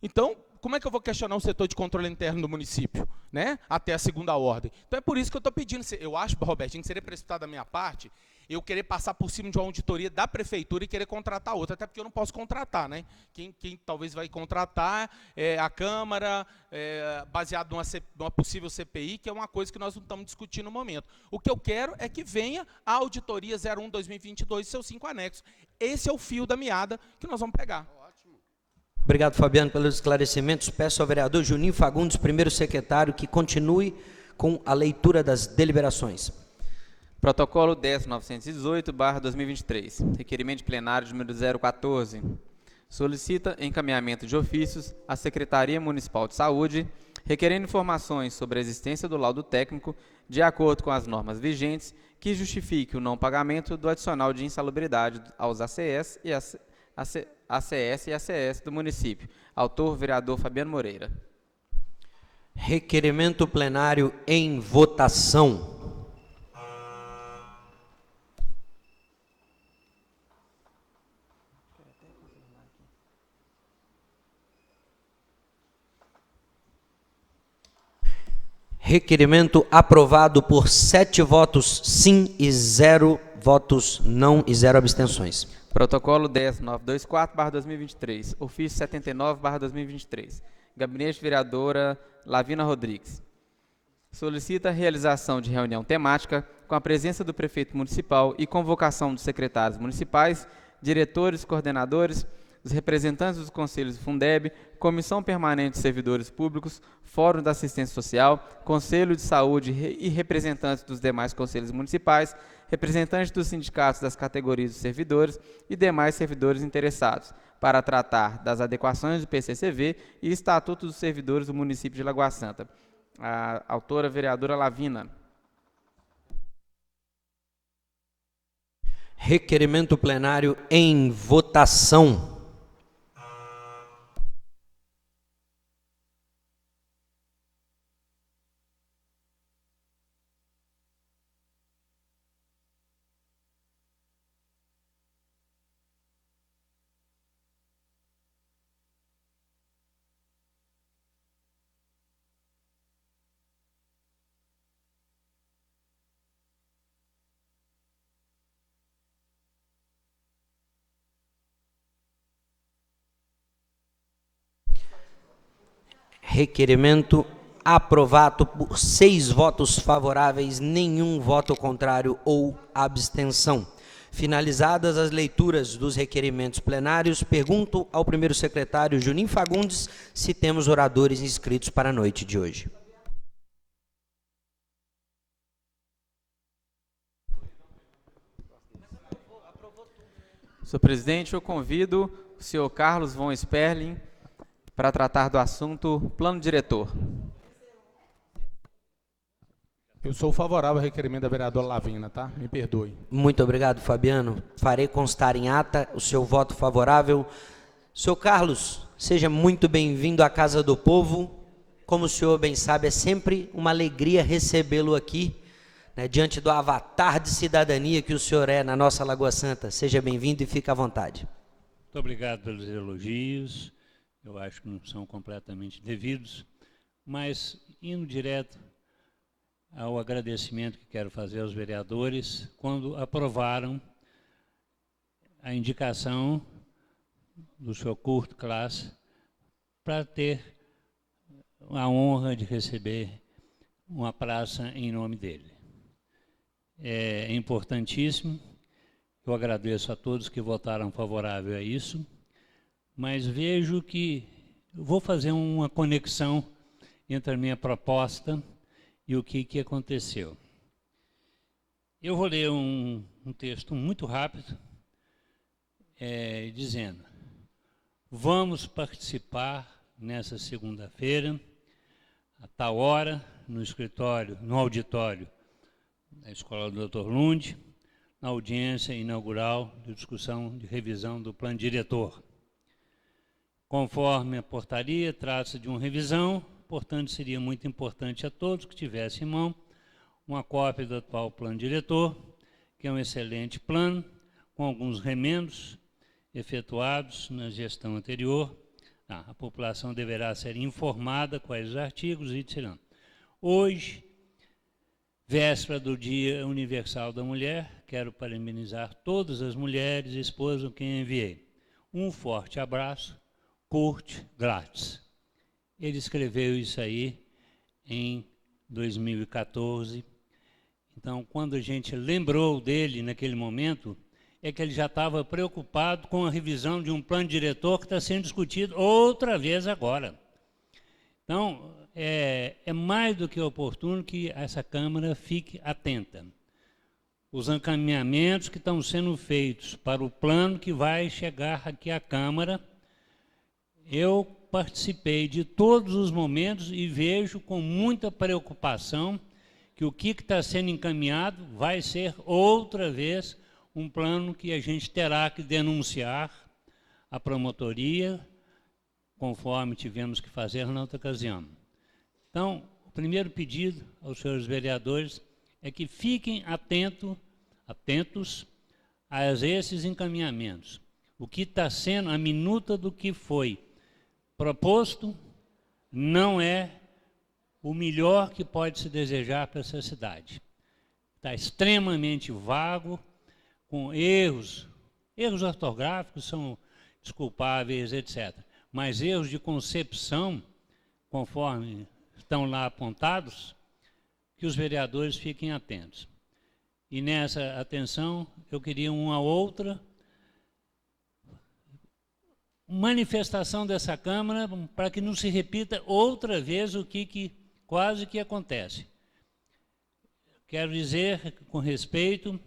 Então, como é que eu vou questionar o setor de controle interno do município, né? Até a segunda ordem. Então é por isso que eu estou pedindo, eu acho, Robertinho, que seria precipitado da minha parte, eu querer passar por cima de uma auditoria da prefeitura e querer contratar outra, até porque eu não posso contratar, né? Quem talvez vai contratar é a Câmara, baseado numa possível CPI, que é uma coisa que nós não estamos discutindo no momento. O que eu quero é que venha a auditoria 01/2022 e seus 5 anexos. Esse é o fio da meada que nós vamos pegar. Obrigado, Fabiano, pelos esclarecimentos. Peço ao vereador Juninho Fagundes, primeiro secretário, que continue com a leitura das deliberações. Protocolo 10.918/2023. Requerimento plenário de número 014. Solicita encaminhamento de ofícios à Secretaria Municipal de Saúde, requerendo informações sobre a existência do laudo técnico, de acordo com as normas vigentes, que justifique o não pagamento do adicional de insalubridade aos ACS e ACS do município. Autor, vereador Fabiano Moreira. Requerimento plenário em votação. Requerimento aprovado por 7 votos sim e 0 votos não e 0 abstenções. Protocolo 10.924/2023. Ofício 79/2023. Gabinete vereadora Lavina Rodrigues. Solicita a realização de reunião temática com a presença do prefeito municipal e convocação dos secretários municipais, diretores, coordenadores, os representantes dos conselhos do Fundeb, Comissão Permanente de Servidores Públicos, Fórum da Assistência Social, Conselho de Saúde e representantes dos demais conselhos municipais, representantes dos sindicatos das categorias de servidores e demais servidores interessados, para tratar das adequações do PCCV e Estatuto dos Servidores do município de Lagoa Santa. A autora, vereadora Lavina. Requerimento plenário em votação. Requerimento aprovado por 6 votos favoráveis, nenhum voto contrário ou abstenção. Finalizadas as leituras dos requerimentos plenários, pergunto ao primeiro secretário Juninho Fagundes se temos oradores inscritos para a noite de hoje. Senhor presidente, eu convido o senhor Carlos von Sperling para tratar do assunto plano diretor. Eu sou favorável ao requerimento da vereadora Lavina, tá? Me perdoe. Muito obrigado, Fabiano. Farei constar em ata o seu voto favorável. Senhor Carlos, seja muito bem-vindo à Casa do Povo. Como o senhor bem sabe, é sempre uma alegria recebê-lo aqui, né, diante do avatar de cidadania que o senhor é na nossa Lagoa Santa. Seja bem-vindo e fique à vontade. Muito obrigado pelos elogios. Eu acho que não são completamente devidos, mas indo direto ao agradecimento que quero fazer aos vereadores quando aprovaram a indicação do senhor Curto Class para ter a honra de receber uma praça em nome dele. É importantíssimo, eu agradeço a todos que votaram favorável a isso, mas vejo que vou fazer uma conexão entre a minha proposta e o que aconteceu. Eu vou ler um texto muito rápido, dizendo: vamos participar nessa segunda-feira, a tal hora, no escritório, no auditório da Escola do Dr. Lund, na audiência inaugural de discussão de revisão do plano diretor. Conforme a portaria, trata-se de uma revisão, portanto, seria muito importante a todos que tivessem em mão uma cópia do atual plano diretor, que é um excelente plano, com alguns remendos efetuados na gestão anterior. A população deverá ser informada quais os artigos, etc. Hoje, véspera do Dia Universal da Mulher, quero parabenizar todas as mulheres e esposas quem enviei. Um forte abraço, curte, grátis. Ele escreveu isso aí em 2014. Então, quando a gente lembrou dele naquele momento, é que ele já estava preocupado com a revisão de um plano diretor que está sendo discutido outra vez agora. Então, é mais do que oportuno que essa Câmara fique atenta. Os encaminhamentos que estão sendo feitos para o plano que vai chegar aqui à Câmara, eu participei de todos os momentos e vejo com muita preocupação que o que está sendo encaminhado vai ser outra vez um plano que a gente terá que denunciar à promotoria, conforme tivemos que fazer na outra ocasião. Então, o primeiro pedido aos senhores vereadores é que fiquem atentos a esses encaminhamentos. O que está sendo, a minuta do que foi proposto, não é o melhor que pode se desejar para essa cidade. Está extremamente vago, com erros ortográficos são desculpáveis, etc. Mas erros de concepção, conforme estão lá apontados, que os vereadores fiquem atentos. E nessa atenção, eu queria uma outra manifestação dessa Câmara para que não se repita outra vez o que quase que acontece. Quero dizer, com respeito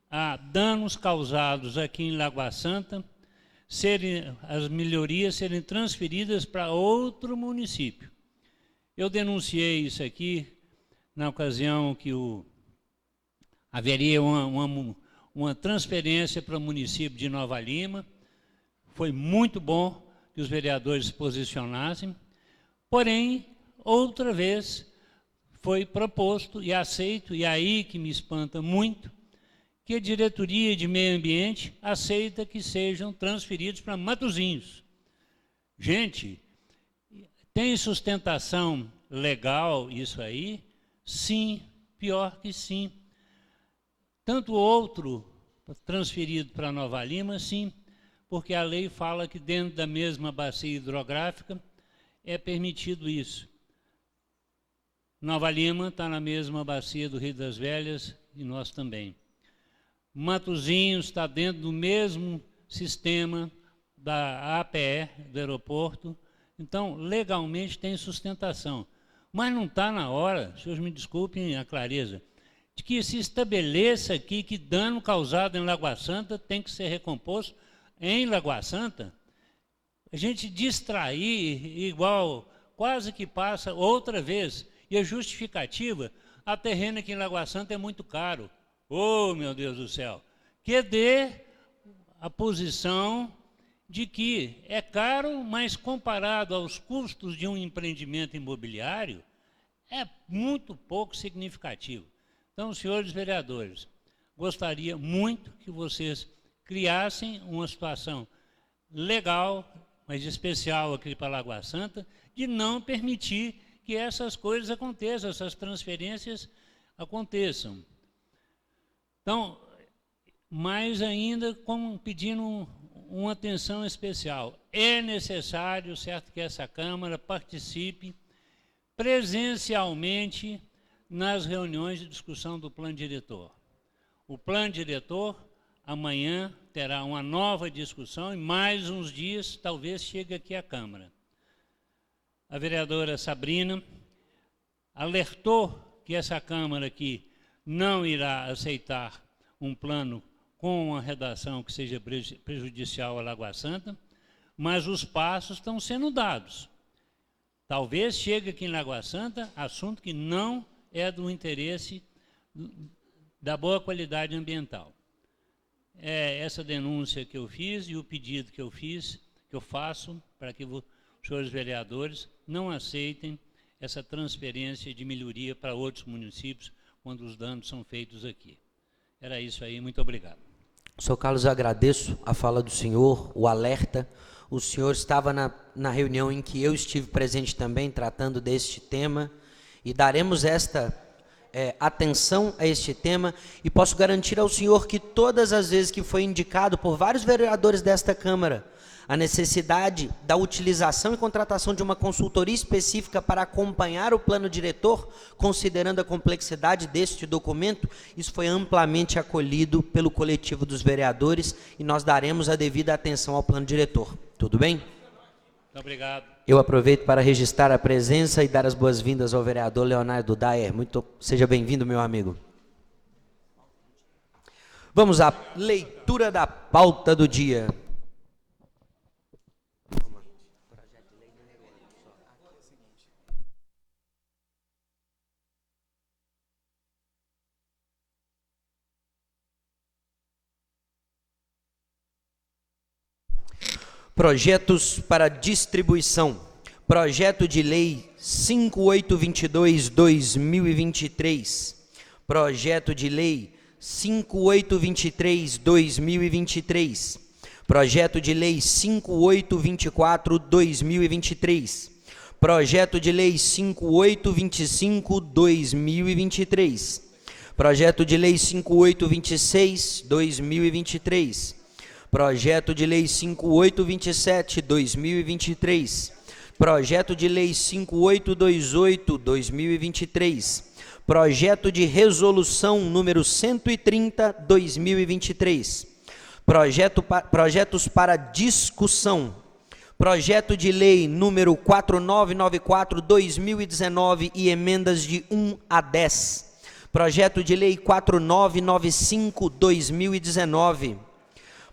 a danos causados aqui em Lagoa Santa, as melhorias serem transferidas para outro município. Eu denunciei isso aqui na ocasião que haveria uma transferência para o município de Nova Lima. Foi muito bom que os vereadores se posicionassem, porém, outra vez foi proposto e aceito, e aí que me espanta muito, que a diretoria de meio ambiente aceita que sejam transferidos para Matozinhos. Gente, tem sustentação legal isso aí? Sim, pior que sim. Tanto outro transferido para Nova Lima, sim, porque a lei fala que dentro da mesma bacia hidrográfica é permitido isso. Nova Lima está na mesma bacia do Rio das Velhas e nós também. Matozinhos está dentro do mesmo sistema da APE, do aeroporto, então legalmente tem sustentação. Mas não está na hora, senhores me desculpem a clareza, de que se estabeleça aqui que dano causado em Lagoa Santa tem que ser recomposto em Lagoa Santa. A gente distrair igual, quase que passa outra vez, e a justificativa, a terreno aqui em Lagoa Santa é muito caro. Oh, meu Deus do céu, que dê a posição de que é caro, mas comparado aos custos de um empreendimento imobiliário, é muito pouco significativo. Então, senhores vereadores, gostaria muito que vocês criassem uma situação legal, mas especial aqui para Lagoa Santa, de não permitir que essas coisas aconteçam, essas transferências aconteçam. Então, mais ainda, como pedindo uma atenção especial, é necessário, certo, que essa Câmara participe presencialmente nas reuniões de discussão do plano diretor. O plano diretor, amanhã, terá uma nova discussão e mais uns dias, talvez, chegue aqui à Câmara. A vereadora Sabrina alertou que essa Câmara aqui não irá aceitar um plano com uma redação que seja prejudicial à Lagoa Santa, mas os passos estão sendo dados. Talvez chegue aqui em Lagoa Santa assunto que não é do interesse da boa qualidade ambiental. É essa denúncia que eu fiz e o pedido que eu faço para que os senhores vereadores não aceitem essa transferência de melhoria para outros municípios quando os danos são feitos aqui. Era isso aí, muito obrigado. Sr. Carlos, eu agradeço a fala do senhor, o alerta. O senhor estava na reunião em que eu estive presente também, tratando deste tema, e daremos esta atenção a este tema, e posso garantir ao senhor que todas as vezes que foi indicado por vários vereadores desta Câmara a necessidade da utilização e contratação de uma consultoria específica para acompanhar o plano diretor, considerando a complexidade deste documento, isso foi amplamente acolhido pelo coletivo dos vereadores, e nós daremos a devida atenção ao plano diretor. Tudo bem? Muito obrigado. Eu aproveito para registrar a presença e dar as boas-vindas ao vereador Leonardo Daer. Seja bem-vindo, meu amigo. Vamos à leitura da pauta do dia. Projetos para distribuição. Projeto de Lei 5822/2023. Projeto de Lei 5823/2023. Projeto de Lei 5824/2023. Projeto de Lei 5825/2023. Projeto de Lei 5826/2023. Projeto de Lei 5827/2023. Projeto de Lei 5828/2023. Projeto de Resolução número 130/2023. Projetos para discussão. Projeto de Lei número 4994/2019 e emendas de 1 a 10. Projeto de Lei 4995/2019.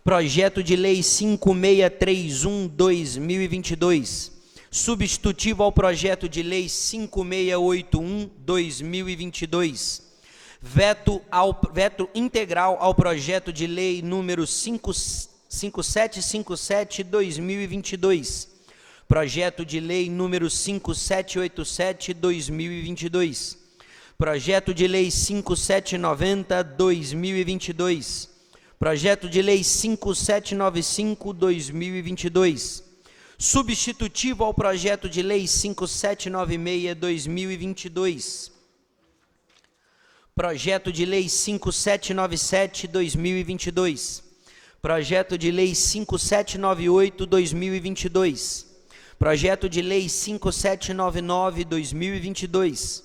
Projeto de Lei 5631/2022, substitutivo ao Projeto de Lei 5681/2022, veto integral ao Projeto de Lei número 5757/2022, Projeto de Lei número 5787/2022, Projeto de Lei 5790/2022, Projeto de Lei 5795/2022, substitutivo ao Projeto de Lei 5796/2022, Projeto de Lei 5797/2022, Projeto de Lei 5798/2022, Projeto de Lei 5799/2022,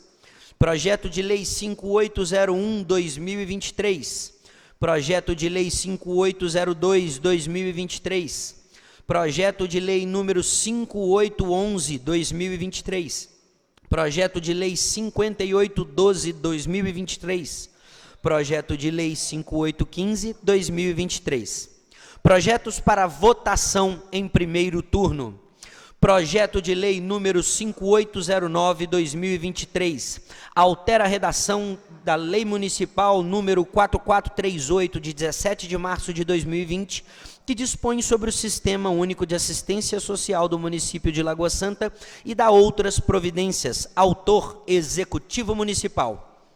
Projeto de Lei 5801/2023, Projeto de Lei 5802/2023, Projeto de Lei número 5811/2023, Projeto de Lei 5812/2023, Projeto de Lei 5815/2023. Projetos para votação em primeiro turno. Projeto de Lei número 5809/2023, altera a redação da Lei Municipal número 4438, de 17 de março de 2020, que dispõe sobre o Sistema Único de Assistência Social do município de Lagoa Santa e dá outras providências. Autor, Executivo Municipal.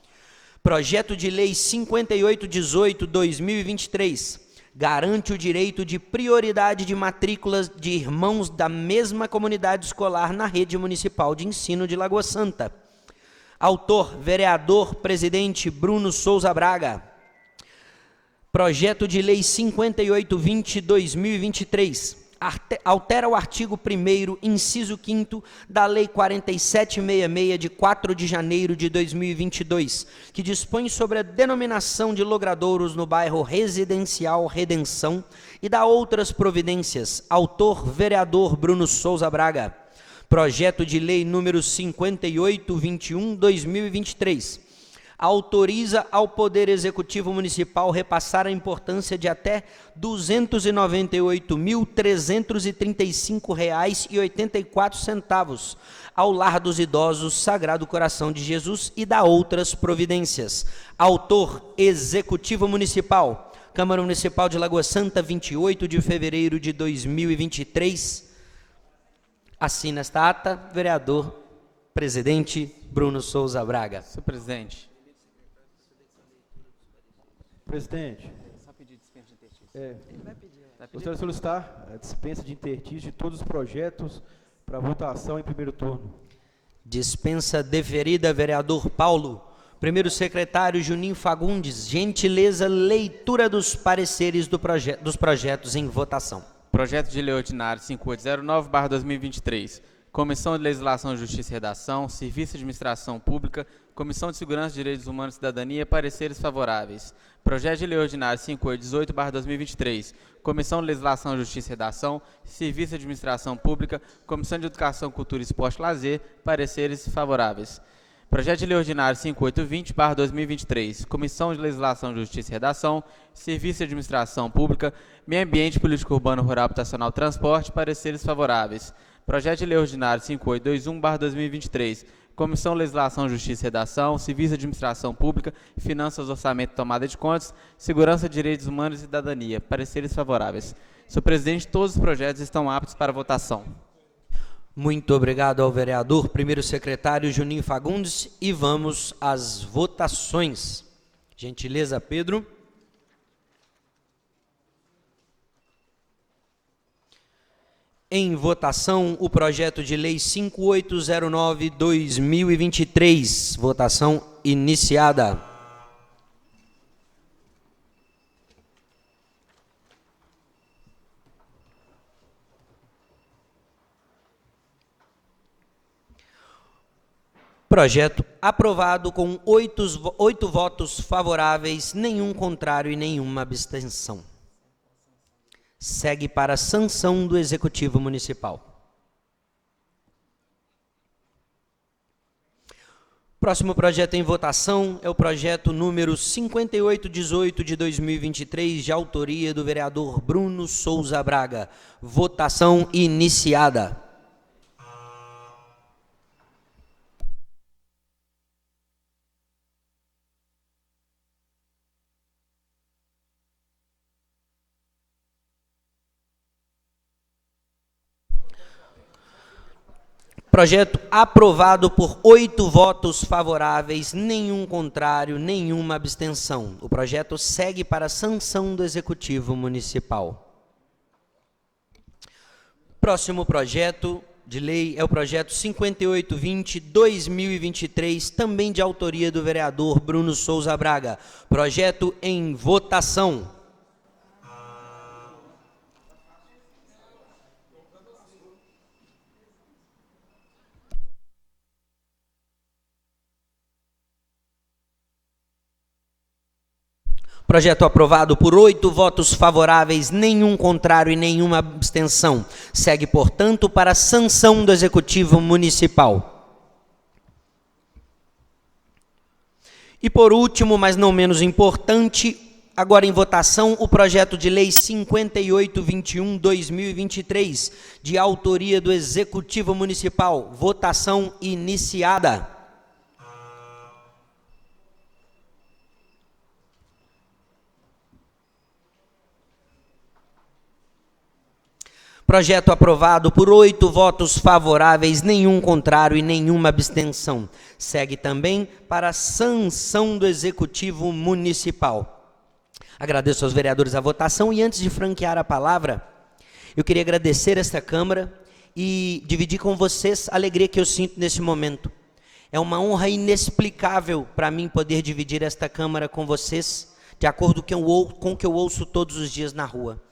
Projeto de Lei 5818/2023, garante o direito de prioridade de matrículas de irmãos da mesma comunidade escolar na rede municipal de ensino de Lagoa Santa. Autor, vereador presidente Bruno Souza Braga. Projeto de Lei 5820/2023, altera o artigo 1º, inciso 5º, da Lei 4766, de 4 de janeiro de 2022, que dispõe sobre a denominação de logradouros no bairro Residencial Redenção e dá outras providências. Autor, vereador Bruno Souza Braga. Projeto de Lei número 5821/2023, autoriza ao Poder Executivo Municipal repassar a importância de até R$ 298.335,84 ao Lar dos Idosos Sagrado Coração de Jesus e dá outras providências. Autor, Executivo Municipal, Câmara Municipal de Lagoa Santa, 28 de fevereiro de 2023. Assina esta ata, vereador presidente Bruno Souza Braga. Senhor presidente. Presidente, gostaria de solicitar a dispensa de intertício de todos os projetos para votação em primeiro turno. Dispensa deferida, vereador Paulo. Primeiro secretário Juninho Fagundes, gentileza, leitura dos pareceres dos projetos em votação. Projeto de Lei Ordinário 5809/2023. Comissão de Legislação, Justiça e Redação, Serviço de Administração Pública, Comissão de Segurança, Direitos Humanos e Cidadania, pareceres favoráveis. Projeto de Lei Ordinário 5818/2023. Comissão de Legislação, Justiça e Redação, Serviço de Administração Pública, Comissão de Educação, Cultura, Esporte e Lazer, pareceres favoráveis. Projeto de Lei Ordinário 5820/2023, Comissão de Legislação, Justiça e Redação, Serviço de Administração Pública, Meio Ambiente, Política Urbana, Rural, Habitacional, Transporte, pareceres favoráveis. Projeto de Lei Ordinário 5821/2023, Comissão de Legislação, Justiça e Redação, Serviço de Administração Pública, Finanças, Orçamento e Tomada de Contas, Segurança, Direitos Humanos e Cidadania, pareceres favoráveis. Senhor presidente, todos os projetos estão aptos para votação. Muito obrigado ao vereador primeiro secretário Juninho Fagundes e vamos às votações. Gentileza, Pedro. Em votação, o projeto de lei 5809/2023. Votação iniciada. Projeto aprovado com 8 votos favoráveis, nenhum contrário e nenhuma abstenção. Segue para a sanção do Executivo Municipal. Próximo projeto em votação é o projeto número 5818 de 2023, de autoria do vereador Bruno Souza Braga. Votação iniciada. Projeto aprovado por 8 votos favoráveis, nenhum contrário, nenhuma abstenção. O projeto segue para a sanção do Executivo Municipal. Próximo projeto de lei é o projeto 5820/2023, também de autoria do vereador Bruno Souza Braga. Projeto em votação. Projeto aprovado por 8 votos favoráveis, nenhum contrário e nenhuma abstenção. Segue, portanto, para a sanção do Executivo Municipal. E por último, mas não menos importante, agora em votação, o projeto de lei 5821/2023, de autoria do Executivo Municipal. Votação iniciada. Projeto aprovado por 8 votos favoráveis, nenhum contrário e nenhuma abstenção. Segue também para a sanção do Executivo Municipal. Agradeço aos vereadores a votação e antes de franquear a palavra, eu queria agradecer esta Câmara e dividir com vocês a alegria que eu sinto nesse momento. É uma honra inexplicável para mim poder dividir esta Câmara com vocês, de acordo com o que eu ouço todos os dias na rua.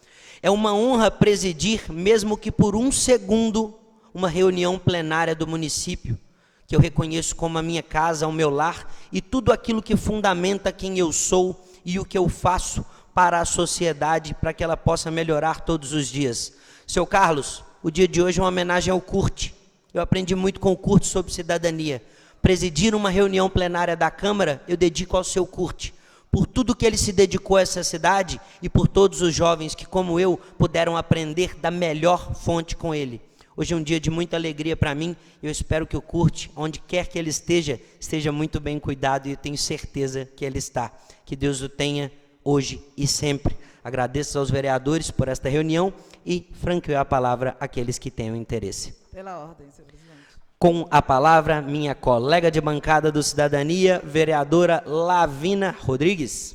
É uma honra presidir, mesmo que por um segundo, uma reunião plenária do município, que eu reconheço como a minha casa, o meu lar, e tudo aquilo que fundamenta quem eu sou e o que eu faço para a sociedade, para que ela possa melhorar todos os dias. Seu Carlos, o dia de hoje é uma homenagem ao Kurt. Eu aprendi muito com o Kurt sobre cidadania. Presidir uma reunião plenária da Câmara, eu dedico ao seu Kurt, por tudo que ele se dedicou a essa cidade e por todos os jovens que, como eu, puderam aprender da melhor fonte com ele. Hoje é um dia de muita alegria para mim e eu espero que o Kurt, onde quer que ele esteja muito bem cuidado e eu tenho certeza que ele está. Que Deus o tenha hoje e sempre. Agradeço aos vereadores por esta reunião e franqueio a palavra àqueles que tenham interesse. Pela ordem, senhor presidente. Com a palavra, minha colega de bancada do Cidadania, vereadora Lavina Rodrigues.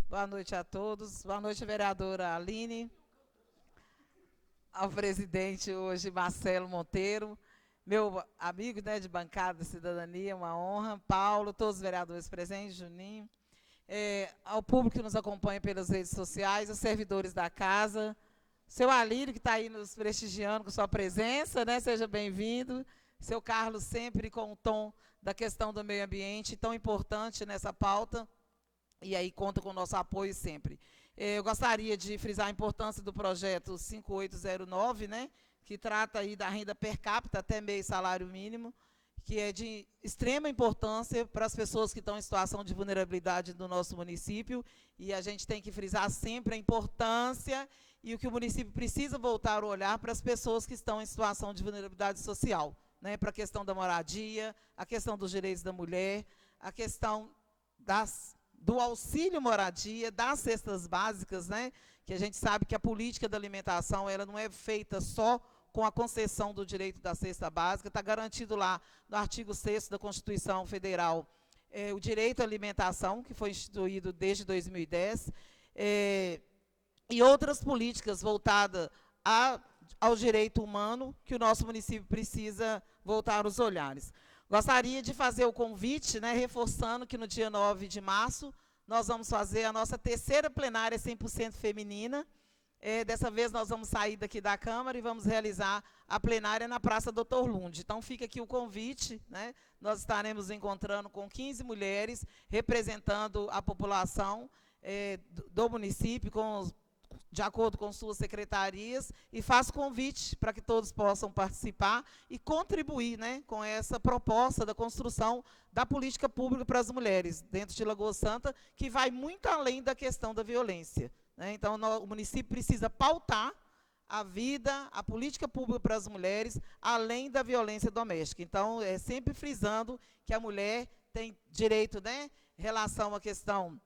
Boa noite a todos. Boa noite, vereadora Aline. Ao presidente hoje, Marcelo Monteiro. Meu amigo, né, de bancada da Cidadania, uma honra. Paulo, todos os vereadores presentes, Juninho. Ao público que nos acompanha pelas redes sociais, os servidores da casa. Seu Alírio, que está aí nos prestigiando com sua presença, né? Seja bem-vindo. Seu Carlos, sempre com o tom da questão do meio ambiente, tão importante nessa pauta. E aí conta com o nosso apoio sempre. Eu gostaria de frisar a importância do projeto 5809, né? Que trata aí da renda per capita até meio salário mínimo, que é de extrema importância para as pessoas que estão em situação de vulnerabilidade do nosso município. E a gente tem que frisar sempre a importância e o que o município precisa voltar a olhar para as pessoas que estão em situação de vulnerabilidade social, né, para a questão da moradia, a questão dos direitos da mulher, a questão do auxílio moradia, das cestas básicas, né, que a gente sabe que a política da alimentação ela não é feita só com a concessão do direito da cesta básica, está garantido lá no artigo 6º da Constituição Federal o direito à alimentação, que foi instituído desde 2010, e outras políticas voltadas ao direito humano que o nosso município precisa voltar os olhares. Gostaria de fazer o convite, né, reforçando que no dia 9 de março nós vamos fazer a nossa terceira plenária 100% feminina. Dessa vez nós vamos sair daqui da Câmara e vamos realizar a plenária na Praça Doutor Lund. Então fica aqui o convite, né? Nós estaremos encontrando com 15 mulheres representando a população do município, de acordo com suas secretarias, e faço convite para que todos possam participar e contribuir, né, com essa proposta da construção da política pública para as mulheres dentro de Lagoa Santa, que vai muito além da questão da violência. Então, o município precisa pautar a vida, a política pública para as mulheres, além da violência doméstica. Então, sempre frisando que a mulher tem direito, né, em relação à questão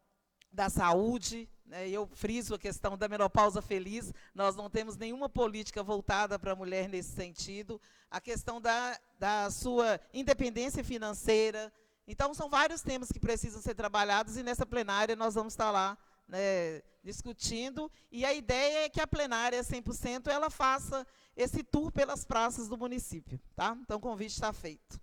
da saúde, né, eu friso a questão da menopausa feliz, nós não temos nenhuma política voltada para a mulher nesse sentido, a questão da sua independência financeira. Então, são vários temas que precisam ser trabalhados e nessa plenária nós vamos estar lá, né, discutindo, e a ideia é que a plenária 100% ela faça esse tour pelas praças do município, tá? Então o convite está feito.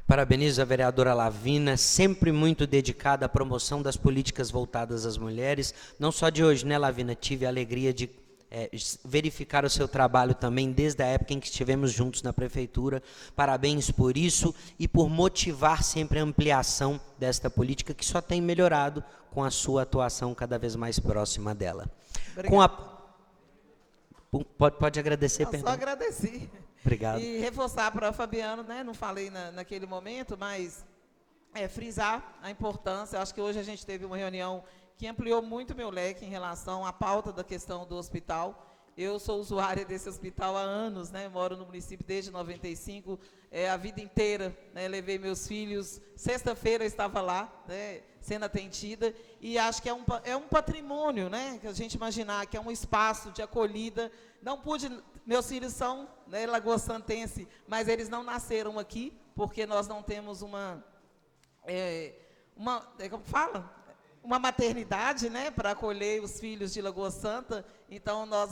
Parabenizo a vereadora Lavina, sempre muito dedicada à promoção das políticas voltadas às mulheres, não só de hoje, né, Lavina? Tive a alegria de verificar o seu trabalho também desde a época em que estivemos juntos na prefeitura. Parabéns por isso e por motivar sempre a ampliação desta política que só tem melhorado com a sua atuação cada vez mais próxima dela. Pode agradecer, perdão. Só agradecer. Obrigado. E reforçar para o Fabiano, né, não falei naquele momento, mas frisar a importância. Eu acho que hoje a gente teve uma reunião que ampliou muito meu leque em relação à pauta da questão do hospital. Eu sou usuária desse hospital há anos, né? Moro no município desde 95, a vida inteira, né? Levei meus filhos, sexta-feira eu estava lá, né, sendo atendida, e acho que é um patrimônio, né, que a gente imaginar que é um espaço de acolhida. Não pude, meus filhos são, né, lagoasantense, mas eles não nasceram aqui, porque nós não temos como fala? Uma maternidade, né, para acolher os filhos de Lagoa Santa. Então, nós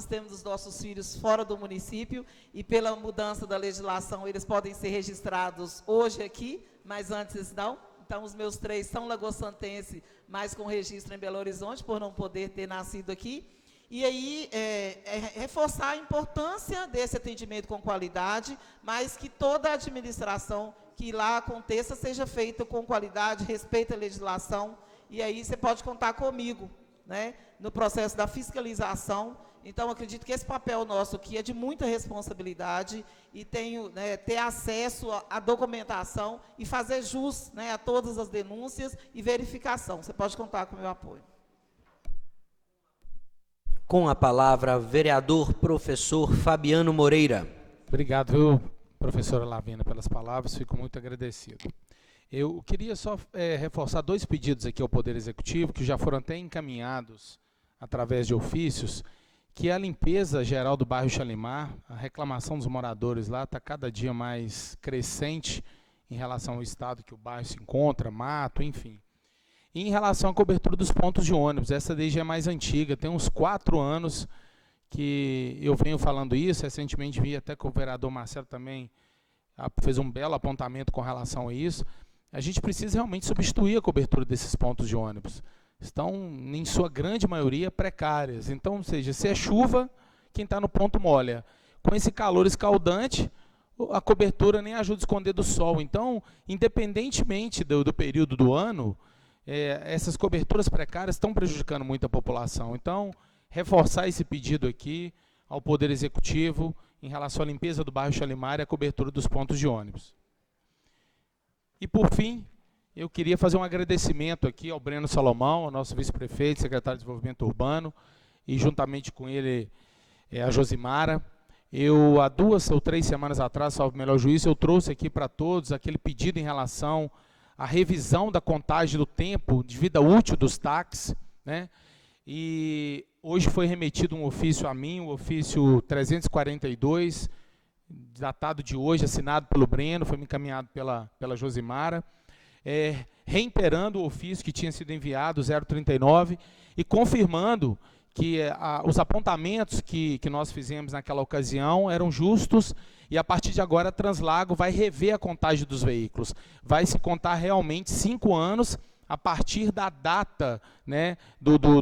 temos os nossos filhos fora do município, e pela mudança da legislação, eles podem ser registrados hoje aqui, mas antes não. Então, os meus 3 são lagoasantenses, mas com registro em Belo Horizonte, por não poder ter nascido aqui. E aí, reforçar a importância desse atendimento com qualidade, mas que toda a administração que lá aconteça seja feita com qualidade, respeita a legislação. E aí você pode contar comigo, né, no processo da fiscalização. Então, acredito que esse papel nosso aqui é de muita responsabilidade e ter acesso à documentação e fazer jus, né, a todas as denúncias e verificação. Você pode contar com o meu apoio. Com a palavra, vereador professor Fabiano Moreira. Obrigado, viu, professora Lavina, pelas palavras, fico muito agradecido. Eu queria só reforçar 2 pedidos aqui ao Poder Executivo, que já foram até encaminhados através de ofícios, que a limpeza geral do bairro Xalimar, a reclamação dos moradores lá está cada dia mais crescente em relação ao estado que o bairro se encontra, mato, enfim. E em relação à cobertura dos pontos de ônibus, essa desde é mais antiga, tem uns 4 anos que eu venho falando isso. Recentemente vi até que o vereador Marcelo também fez um belo apontamento com relação a isso. A gente precisa realmente substituir a cobertura desses pontos de ônibus. Estão, em sua grande maioria, precárias. Então, ou seja, se é chuva, quem está no ponto molha. Com esse calor escaldante, a cobertura nem ajuda a esconder do sol. Então, independentemente do período do ano, essas coberturas precárias estão prejudicando muito a população. Então, reforçar esse pedido aqui ao Poder Executivo em relação à limpeza do bairro Xalimar e a cobertura dos pontos de ônibus. E, por fim, eu queria fazer um agradecimento aqui ao Breno Salomão, ao nosso vice-prefeito, secretário de Desenvolvimento Urbano, e juntamente com ele a Josimara. Eu, há 2 ou 3 semanas atrás, salvo o melhor juízo, eu trouxe aqui para todos aquele pedido em relação à revisão da contagem do tempo de vida útil dos táxis, né? E hoje foi remetido um ofício a mim, o ofício 342, datado de hoje, assinado pelo Breno, foi encaminhado pela Josimara, reiterando o ofício que tinha sido enviado, 039, e confirmando que os apontamentos que nós fizemos naquela ocasião eram justos, e a partir de agora a Translago vai rever a contagem dos veículos. Vai se contar realmente 5 anos a partir da data, né,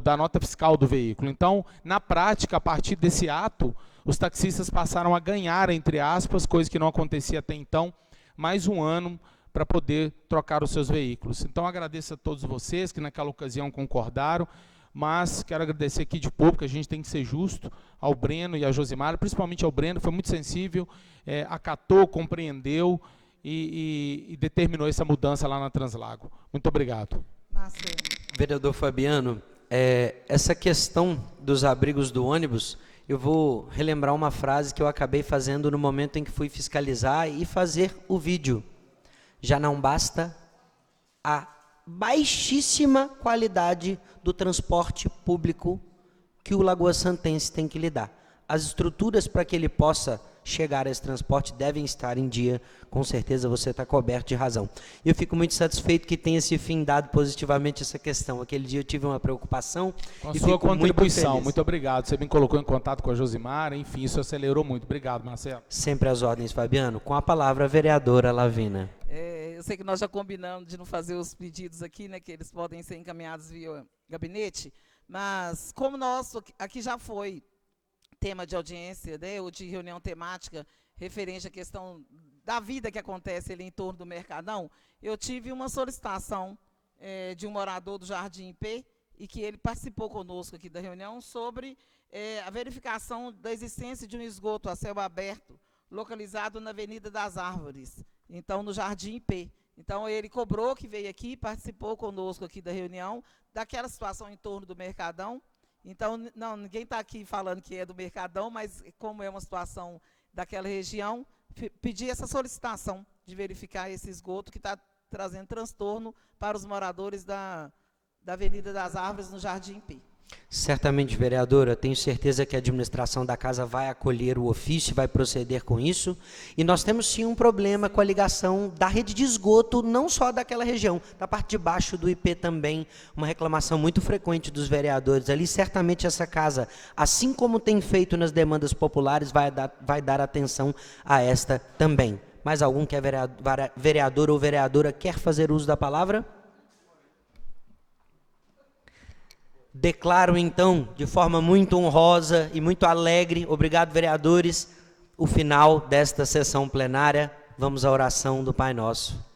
da nota fiscal do veículo. Então, na prática, a partir desse ato, os taxistas passaram a ganhar, entre aspas, coisa que não acontecia até então, mais 1 ano para poder trocar os seus veículos. Então, agradeço a todos vocês que naquela ocasião concordaram, mas quero agradecer aqui de público, a gente tem que ser justo ao Breno e à Josimara, principalmente ao Breno, foi muito sensível, acatou, compreendeu e determinou essa mudança lá na Translago. Muito obrigado. Marcelo. Vereador Fabiano, essa questão dos abrigos do ônibus, eu vou relembrar uma frase que eu acabei fazendo no momento em que fui fiscalizar e fazer o vídeo. Já não basta a baixíssima qualidade do transporte público que o Lagoa Santense tem que lidar. As estruturas para que ele possa chegar a esse transporte devem estar em dia, com certeza você está coberto de razão. Eu fico muito satisfeito que tenha se findado positivamente essa questão. Aquele dia eu tive uma preocupação com e sua fico contribuição, muito obrigado. Você me colocou em contato com a Josimara, enfim, isso acelerou muito. Obrigado, Marcelo. Sempre às ordens, Fabiano. Com a palavra, a vereadora Lavina. Eu sei que nós já combinamos de não fazer os pedidos aqui, né, que eles podem ser encaminhados via gabinete, mas como nosso aqui já foi tema de audiência, né, ou de reunião temática referente à questão da vida que acontece ali em torno do Mercadão, eu tive uma solicitação de um morador do Jardim P, e que ele participou conosco aqui da reunião, sobre a verificação da existência de um esgoto a céu aberto, localizado na Avenida das Árvores, então no Jardim P. Então ele cobrou que veio aqui, participou conosco aqui da reunião, daquela situação em torno do Mercadão. Então, não, ninguém está aqui falando que é do Mercadão, mas como é uma situação daquela região, pedi essa solicitação de verificar esse esgoto que está trazendo transtorno para os moradores da Avenida das Árvores, no Jardim P. Certamente, vereadora, tenho certeza que a administração da casa vai acolher o ofício, vai proceder com isso. E nós temos sim um problema com a ligação da rede de esgoto, não só daquela região, da parte de baixo do IP também, uma reclamação muito frequente dos vereadores ali. Certamente essa casa, assim como tem feito nas demandas populares, vai dar atenção a esta também. Mais algum que é vereador ou vereadora quer fazer uso da palavra? Declaro, então, de forma muito honrosa e muito alegre, obrigado, vereadores, o final desta sessão plenária. Vamos à oração do Pai Nosso.